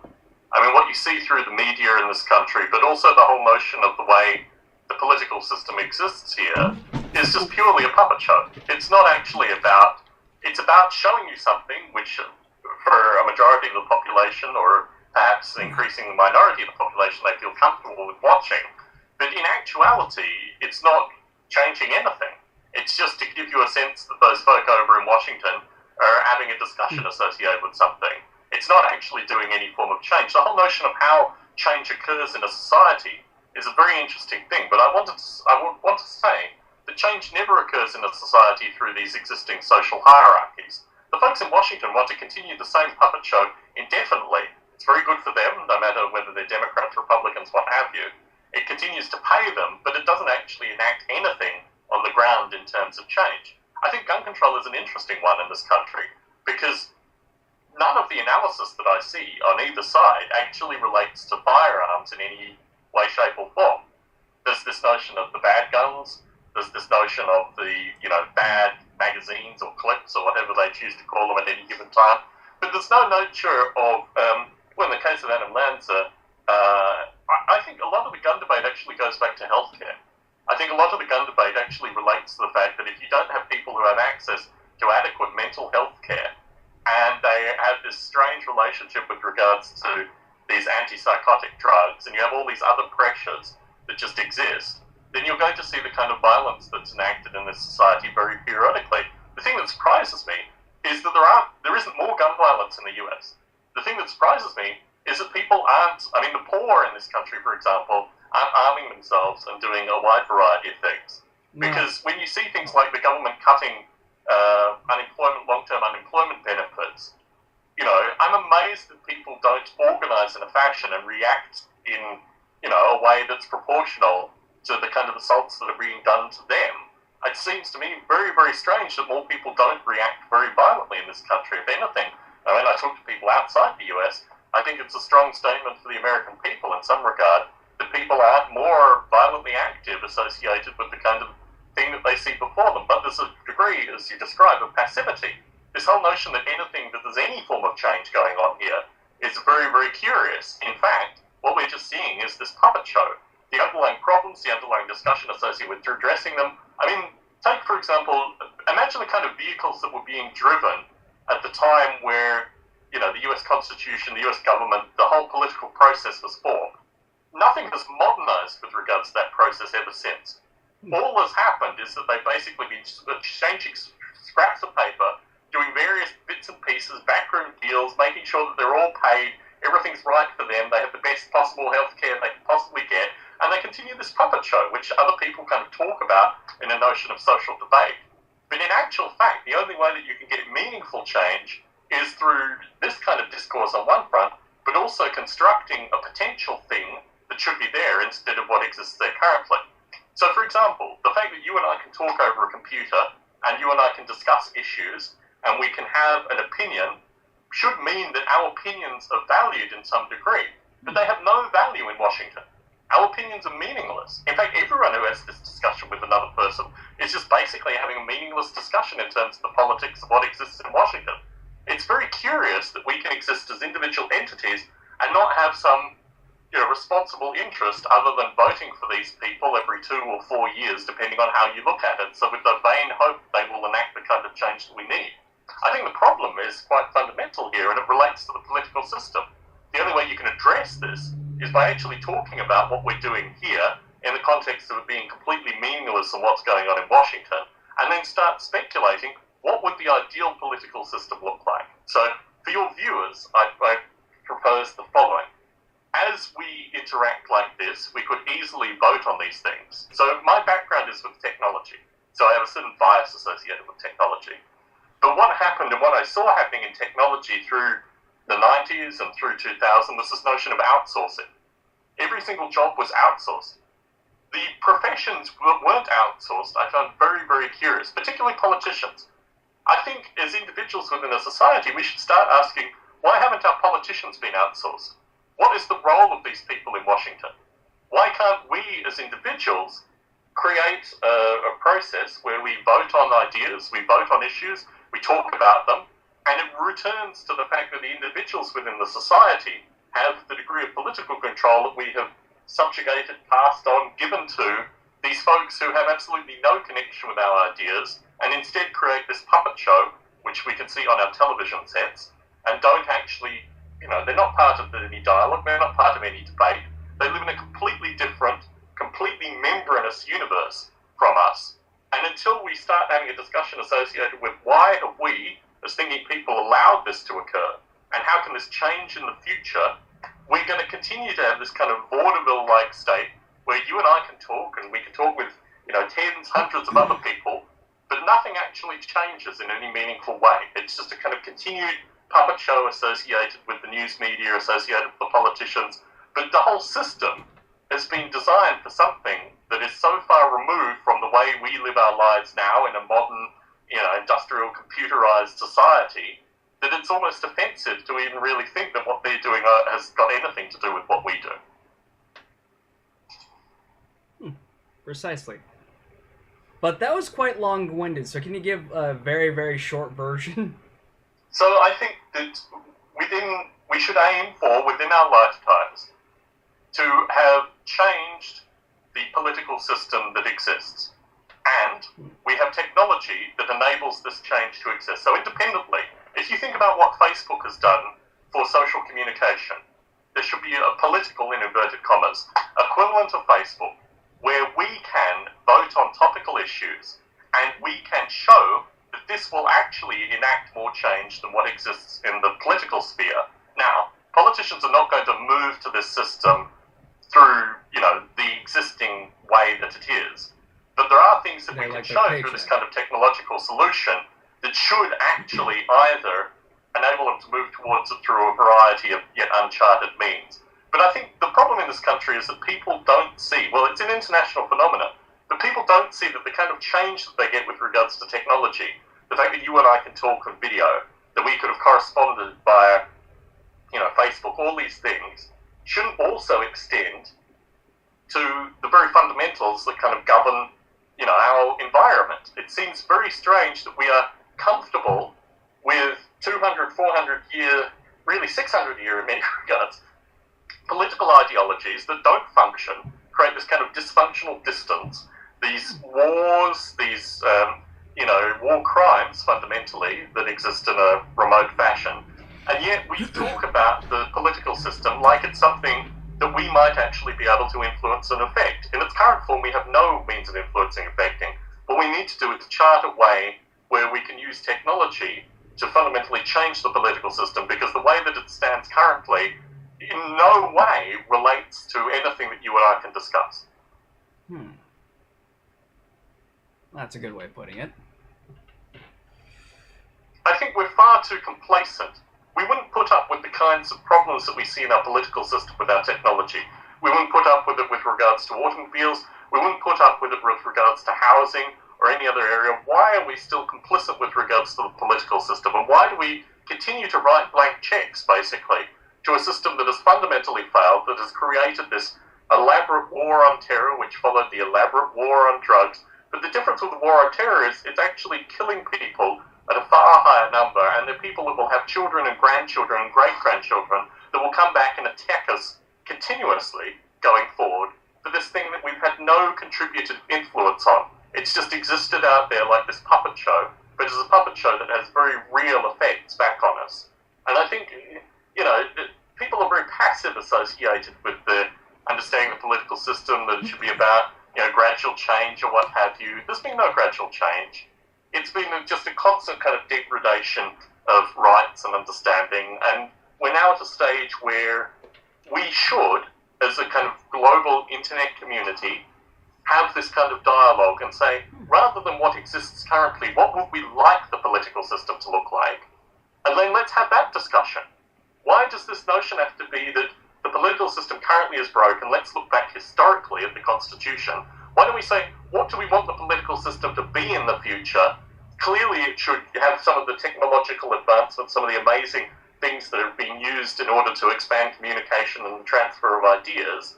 [SPEAKER 2] I mean, what you see through the media in this country, but also the whole notion of the way the political system exists here, is just purely a puppet show. It's not actually about... It's about showing you something which, for a majority of the population, or perhaps an increasing minority of the population, they feel comfortable with watching. But in actuality, it's not changing anything. It's just to give you a sense that those folk over in Washington are having a discussion associated with something. It's not actually doing any form of change. The whole notion of how change occurs in a society is a very interesting thing, but I want to say that change never occurs in a society through these existing social hierarchies. The folks in Washington want to continue the same puppet show indefinitely. It's very good for them, no matter whether they're Democrats, Republicans, what have you. It continues to pay them, but it doesn't actually enact anything on the ground in terms of change. I think gun control is an interesting one in this country, because none of the analysis that I see on either side actually relates to firearms in any way, shape, or form. There's this notion of the bad guns, there's this notion of the, bad magazines or clips or whatever they choose to call them at any given time, but there's no nature of, in the case of Adam Lanza, I think a lot of the gun debate actually goes back to healthcare. I think a lot of the gun debate actually relates to the fact that if you don't have people who have access to adequate mental health care, and they have this strange relationship with regards to these antipsychotic drugs, and you have all these other pressures that just exist, then you're going to see the kind of violence that's enacted in this society very periodically. The thing that surprises me is that there isn't more gun violence in the US. The thing that surprises me is that people the poor in this country, for example, aren't arming themselves and doing a wide variety of things. Because when you see things like the government cutting long-term unemployment benefits, I'm amazed that people don't organise in a fashion and react in, a way that's proportional to the kind of assaults that are being done to them. It seems to me very, very strange that more people don't react very violently in this country. If anything, when I talk to people outside the US, I think it's a strong statement for the American people in some regard that people aren't more violently active associated with the kind of thing that they see before them. But there's a degree, as you describe, of passivity. This whole notion that there's any form of change going on here is very, very curious. In fact, what we're just seeing is this puppet show. The underlying problems, the underlying discussion associated with addressing them. Take, for example, imagine the kind of vehicles that were being driven at the time where, the US Constitution, the US government, the whole political process was formed. Nothing has modernized with regards to that process ever since. All that's happened is that they've basically been exchanging scraps of paper, doing various bits and pieces, backroom deals, making sure that they're all paid, everything's right for them, they have the best possible health care they can possibly get, and they continue this puppet show, which other people kind of talk about in a notion of social debate. But in actual fact, the only way that you can get meaningful change is through this kind of discourse on one front, but also constructing a potential thing that should be there instead of what exists there currently. So, for example, the fact that you and I can talk over a computer and you and I can discuss issues and we can have an opinion should mean that our opinions are valued in some degree, but they have no value in Washington. Our opinions are meaningless. In fact, everyone who has this discussion with another person is just basically having a meaningless discussion in terms of the politics of what exists in Washington. It's very curious that we can exist as individual entities and not have some responsible interest other than voting for these people every 2 or 4 years, depending on how you look at it. So with the vain hope they will enact the kind of change that we need. I think the problem is quite fundamental here, and it relates to the political system. The only way you can address this is by actually talking about what we're doing here in the context of it being completely meaningless and what's going on in Washington, and then start speculating what would the ideal political system look like. So for your viewers, I propose the following. As we interact like this, we could easily vote on these things. So my background is with technology, so I have a certain bias associated with technology. But what happened and what I saw happening in technology through the 90s and through 2000 was this notion of outsourcing. Every single job was outsourced. The professions weren't outsourced, I found very, very curious, particularly politicians. I think as individuals within a society, we should start asking, why haven't our politicians been outsourced? What is the role of these people in Washington? Why can't we as individuals create a process where we vote on ideas, we vote on issues, we talk about them, and it returns to the fact that the individuals within the society have the degree of political control that we have subjugated, passed on, given to these folks who have absolutely no connection with our ideas, and instead create this puppet show, which we can see on our television sets, and don't actually, they're not part of any dialogue, they're not part of any debate. They live in a completely different, completely membranous universe from us. And until we start having a discussion associated with why have we, as thinking people, allowed this to occur, and how can this change in the future, we're going to continue to have this kind of vaudeville-like state where you and I can talk, and we can talk with, tens, hundreds of other people, but nothing actually changes in any meaningful way. It's just a kind of continued puppet show associated with the news media, associated with the politicians, but the whole system has been designed for something that is so far removed from the way we live our lives now in a modern, industrial, computerized society, that it's almost offensive to even really think that what they're doing has got anything to do with what we do.
[SPEAKER 1] Precisely. But that was quite long-winded, so can you give a very, very short version?
[SPEAKER 2] So I think that we should aim for, within our lifetimes, to have changed the political system that exists. And we have technology that enables this change to exist. So independently, if you think about what Facebook has done for social communication, there should be a political, in inverted commas, equivalent of Facebook, where we can vote on topical issues, and we can show that this will actually enact more change than what exists in the political sphere. Now, politicians are not going to move to this system through, the existing way that it is. But there are things that we can show through this kind of technological solution that should actually either enable them to move towards it through a variety of yet uncharted means. But I think the problem in this country is that people don't see, well, it's an international phenomenon, but people don't see that the kind of change that they get with regards to technology, the fact that you and I can talk on video, that we could have corresponded via, Facebook, all these things, shouldn't also extend to the very fundamentals that kind of govern, our environment. It seems very strange that we are comfortable with 200, 400 year, really 600 year in many regards, political ideologies that don't function, create this kind of dysfunctional distance, these wars, these, war crimes, fundamentally, that exist in a remote fashion. And yet we talk about the political system like it's something that we might actually be able to influence and affect. In its current form, we have no means of influencing and affecting. What we need to do is chart a way where we can use technology to fundamentally change the political system, because the way that it stands currently in no way relates to anything that you and I can discuss.
[SPEAKER 1] That's a good way of putting it.
[SPEAKER 2] I think we're far too complacent. We wouldn't put up with the kinds of problems that we see in our political system with our technology. We wouldn't put up with it with regards to automobiles. We wouldn't put up with it with regards to housing or any other area. Why are we still complicit with regards to the political system? And why do we continue to write blank checks, basically, to a system that has fundamentally failed, that has created this elaborate war on terror, which followed the elaborate war on drugs? But the difference with the war on terror is it's actually killing people at a far higher number, and they're people that will have children and grandchildren and great-grandchildren that will come back and attack us continuously going forward for this thing that we've had no contributed influence on. It's just existed out there like this puppet show, but it's a puppet show that has very real effects back on us. And I think, people are very passive associated with the understanding the political system, that it should be about gradual change or what have you. There's been no gradual change. It's been just a constant kind of degradation of rights and understanding, and we're now at a stage where we should, as a kind of global internet community, have this kind of dialogue and say, rather than what exists currently, what would we like the political system to look like? And then let's have that discussion. Why does this notion have to be that the political system currently is broken? Let's look back historically at the Constitution. Why don't we say, what do we want the political system to be in the future? Clearly it should have some of the technological advancements, some of the amazing things that are being used in order to expand communication and the transfer of ideas.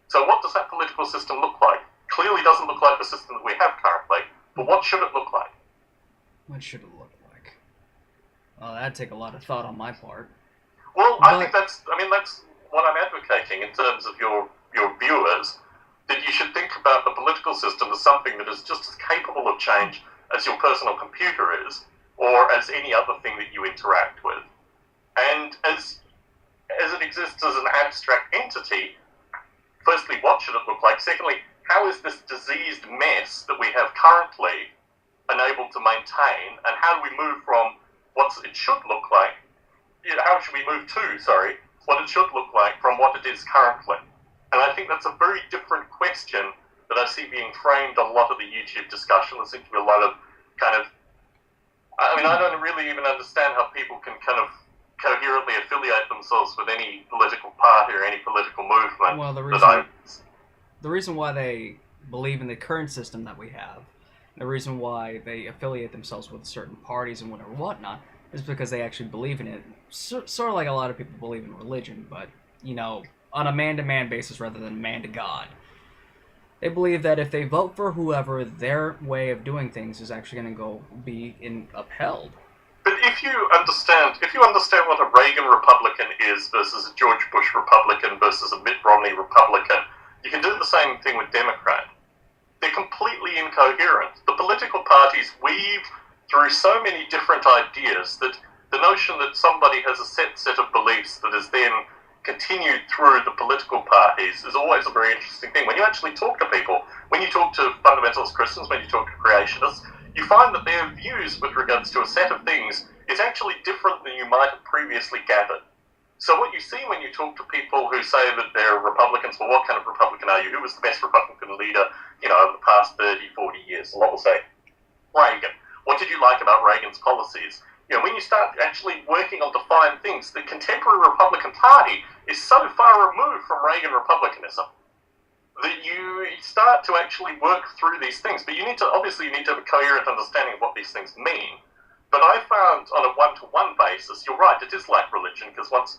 [SPEAKER 2] So what does that political system look like? Clearly doesn't look like the system that we have currently, but what should it look like?
[SPEAKER 1] What should it look like? Well, that'd take a lot of thought on my part.
[SPEAKER 2] Well, I think that's what I'm advocating in terms of your viewers, that you should think about the political system as something that is just as capable of change as your personal computer is, or as any other thing that you interact with. And as it exists as an abstract entity, firstly, what should it look like? Secondly, how is this diseased mess that we have currently enabled to maintain, and how do we move from what it should look like, how should we move to, what it should look like from what it is currently? And I think that's a very different question that I see being framed on a lot of the YouTube discussion. There seems to be a lot of I don't really even understand how people can kind of coherently affiliate themselves with any political party or any political movement.
[SPEAKER 1] Well, the reason why they believe in the current system that we have, the reason why they affiliate themselves with certain parties and whatnot, is because they actually believe in it. Sort of like a lot of people believe in religion, but, on a man-to-man basis rather than man-to-God. They believe that if they vote for whoever, their way of doing things is actually going to be upheld.
[SPEAKER 2] But if you understand what a Reagan Republican is versus a George Bush Republican versus a Mitt Romney Republican, you can do the same thing with Democrat. They're completely incoherent. The political parties weave through so many different ideas that the notion that somebody has a set of beliefs that is then continued through the political parties is always a very interesting thing. When you actually talk to people, when you talk to fundamentalist Christians, when you talk to creationists, you find that their views with regards to a set of things is actually different than you might have previously gathered. So what you see when you talk to people who say that they're Republicans, well, what kind of Republican are you? Who was the best Republican leader, over the past 30, 40 years? A lot will say, Reagan. What did you like about Reagan's policies? When you start actually working on defined things, the contemporary Republican Party is so far removed from Reagan Republicanism that you start to actually work through these things. But you need to have a coherent understanding of what these things mean. But I found on a one-to-one basis, you're right, it is like religion, because once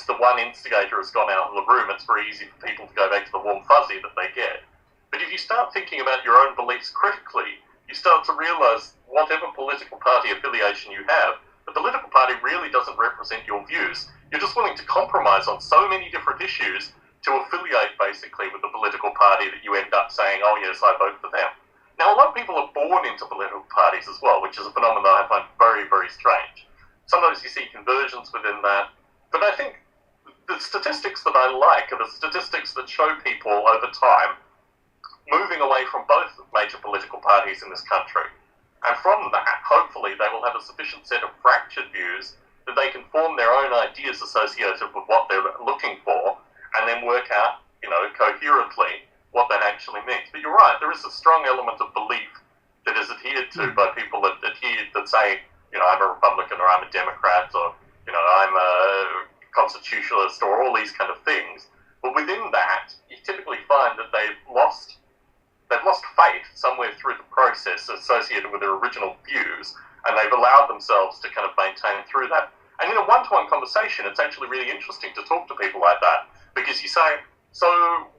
[SPEAKER 2] the one instigator has gone out of the room, it's very easy for people to go back to the warm fuzzy that they get. But if you start thinking about your own beliefs critically, you start to realize whatever political party affiliation you have, the political party really doesn't represent your views. You're just willing to compromise on so many different issues to affiliate basically with the political party that you end up saying, oh yes, I vote for them. Now, a lot of people are born into political parties as well, which is a phenomenon I find very, very strange. Sometimes you see conversions within that, but I think the statistics that I like are the statistics that show people over time moving away from both major political parties in this country. And from that, hopefully, they will have a sufficient set of fractured views that they can form their own ideas associated with what they're looking for, and then work out, coherently what that actually means. But you're right, there is a strong element of belief that is adhered to by people that say, I'm a Republican or I'm a Democrat or, I'm a constitutionalist or all these kind of things. But within that, you typically find that they've lost faith somewhere through the process associated with their original views, and they've allowed themselves to kind of maintain through that. And in a one-to-one conversation, it's actually really interesting to talk to people like that, because you say, so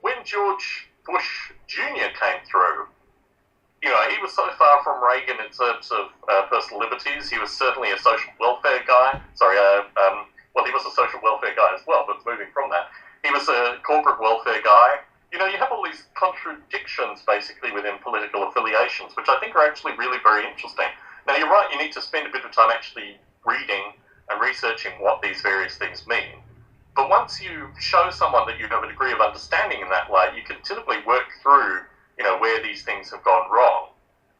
[SPEAKER 2] when George Bush Jr. came through, he was so far from Reagan in terms of personal liberties. He was certainly a social welfare guy. He was a social welfare guy as well, but moving from that, he was a corporate welfare guy. You have all these contradictions, basically, within political affiliations, which I think are actually really very interesting. Now, you're right, you need to spend a bit of time actually reading and researching what these various things mean. But once you show someone that you have a degree of understanding in that way, you can typically work through, where these things have gone wrong.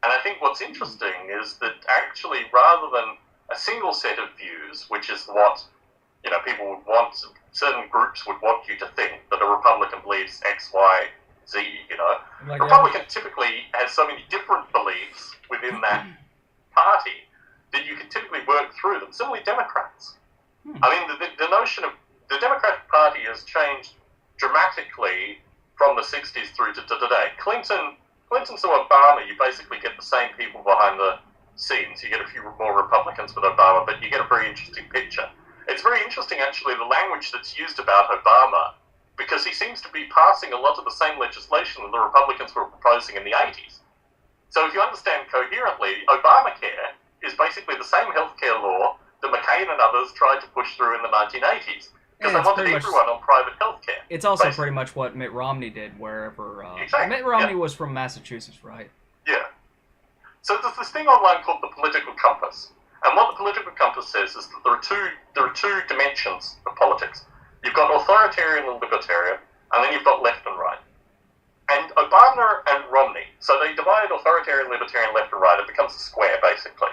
[SPEAKER 2] And I think what's interesting is that actually, rather than a single set of views, which is what people would want, certain groups would want you to think that a Republican believes X, Y, Z.
[SPEAKER 1] Like
[SPEAKER 2] Republican typically has so many different beliefs within that party that you can typically work through them. Similarly, Democrats. I mean, the notion of the Democratic Party has changed dramatically from the 60s through to today. Clinton to Obama, you basically get the same people behind the scenes. You get a few more Republicans with Obama, but you get a very interesting picture. It's very interesting, actually, the language that's used about Obama, because he seems to be passing a lot of the same legislation that the Republicans were proposing in the 80s. So if you understand coherently, Obamacare is basically the same healthcare law that McCain and others tried to push through in the 1980s. Because they wanted everyone on private healthcare.
[SPEAKER 1] It's also pretty much what Mitt Romney did wherever...
[SPEAKER 2] Exactly.
[SPEAKER 1] Mitt Romney was from Massachusetts, right?
[SPEAKER 2] Yeah. So there's this thing online called the political compass. And what the political compass says is that there are two dimensions of politics. You've got authoritarian and libertarian, and then you've got left and right. And Obama and Romney, so they divide authoritarian, libertarian, left and right. It becomes a square, basically.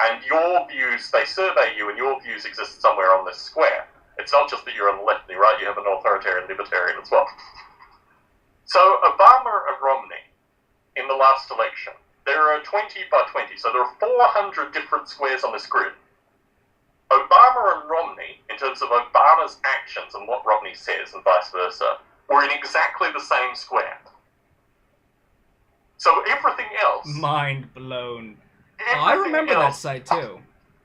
[SPEAKER 2] And your views, they survey you, and your views exist somewhere on this square. It's not just that you're on the left and the right, you have an authoritarian libertarian as well. So Obama and Romney, in the last election, there are 20 by 20, so there are 400 different squares on this grid. Obama and Romney, in terms of Obama's actions and what Romney says and vice versa, were in exactly the same square. So everything else...
[SPEAKER 1] Mind blown. I remember that site too.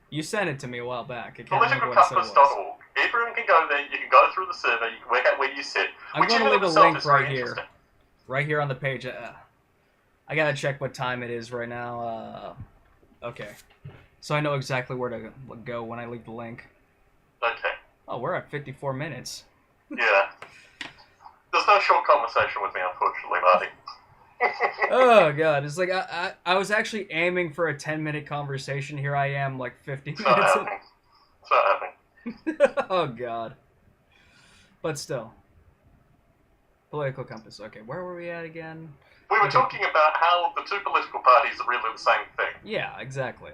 [SPEAKER 1] You sent it to me a while back.
[SPEAKER 2] Politicalcompass.org. Everyone can go there, you can go through the survey, you can work out where you sit.
[SPEAKER 1] I'm going to leave a link right here. Right here on the page. I gotta check what time it is right now. Okay. So I know exactly where to go when I leave the link.
[SPEAKER 2] Okay.
[SPEAKER 1] Oh, we're at 54 minutes.
[SPEAKER 2] Yeah. There's no short conversation with me, unfortunately, Marty.
[SPEAKER 1] Oh, God. It's like, I was actually aiming for a 10-minute conversation. Here I am, like, 50 minutes.
[SPEAKER 2] It's not happening.
[SPEAKER 1] Oh, God. But still. Political compass. Okay, where were we at again?
[SPEAKER 2] We were talking about how the two political parties are really the same thing.
[SPEAKER 1] Yeah, exactly.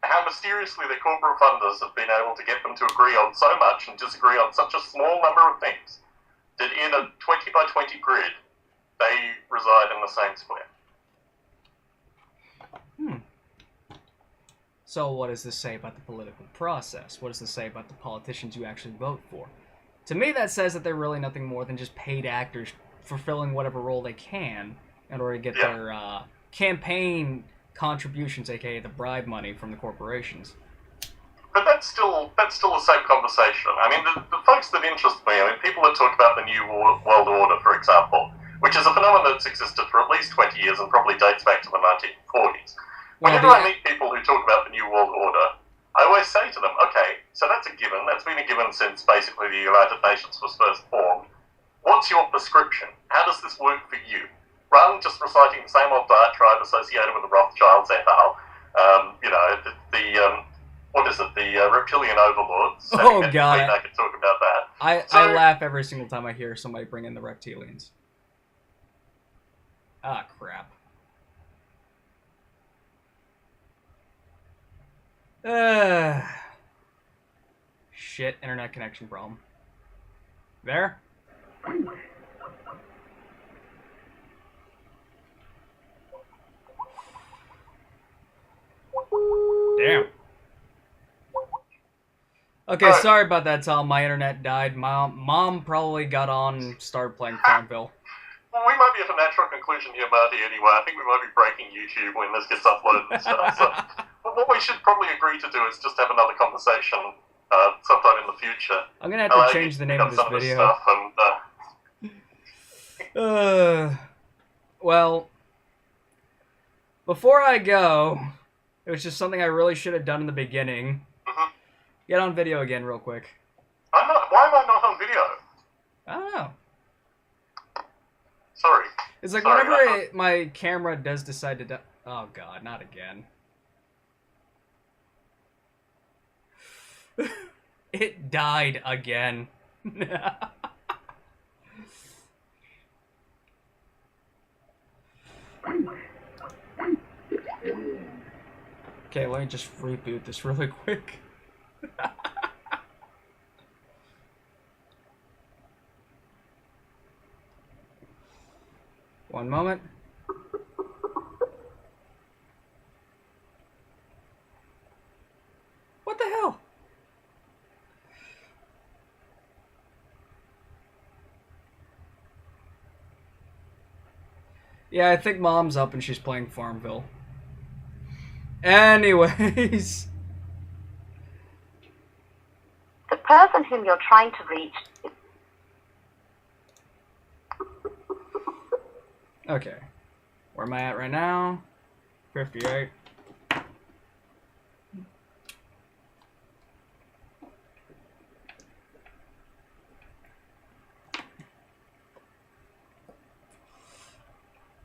[SPEAKER 2] How mysteriously the corporate funders have been able to get them to agree on so much and disagree on such a small number of things that in a 20 by 20 grid, they reside in the same square.
[SPEAKER 1] So what does this say about the political process? What does this say about the politicians you actually vote for? To me, that says that they're really nothing more than just paid actors fulfilling whatever role they can in order to get their campaign contributions, aka the bribe money from the corporations.
[SPEAKER 2] But that's still the same conversation. I mean, the folks that interest me, people that talk about the New World Order, for example, which is a phenomenon that's existed for at least 20 years and probably dates back to the 1940s. Whenever I meet people who talk about the New World Order, I always say to them, okay, so that's a given. That's been a given since basically the United Nations was first formed. What's your prescription? How does this work for you? Rather than just reciting the same old diatribe associated with the Rothschilds et al., what is it, the reptilian overlords.
[SPEAKER 1] Oh, God.
[SPEAKER 2] I could talk about that.
[SPEAKER 1] I laugh every single time I hear somebody bring in the reptilians. Ah, crap. Shit, internet connection problem. There? Damn. Okay, sorry about that, Tom. My internet died. Mom probably got on and started playing Farmville.
[SPEAKER 2] Well, we might be at a natural conclusion here, Marty, anyway. I think we might be breaking YouTube when this gets uploaded and stuff. So, what we should probably agree to do is just have another conversation sometime in the future.
[SPEAKER 1] I'm going to have to change the name of this video. Well, before I go, it was just something I really should have done in the beginning. Get on video again real quick.
[SPEAKER 2] Why am I not on video?
[SPEAKER 1] I don't know.
[SPEAKER 2] Sorry.
[SPEAKER 1] It's like whenever my camera does decide to... Oh, God, not again. It died again. Okay, let me just reboot this really quick. One moment. What the hell? Yeah, I think Mom's up and she's playing Farmville. Anyways.
[SPEAKER 3] The person whom you're trying to reach is...
[SPEAKER 1] Okay. Where am I at right now? 58.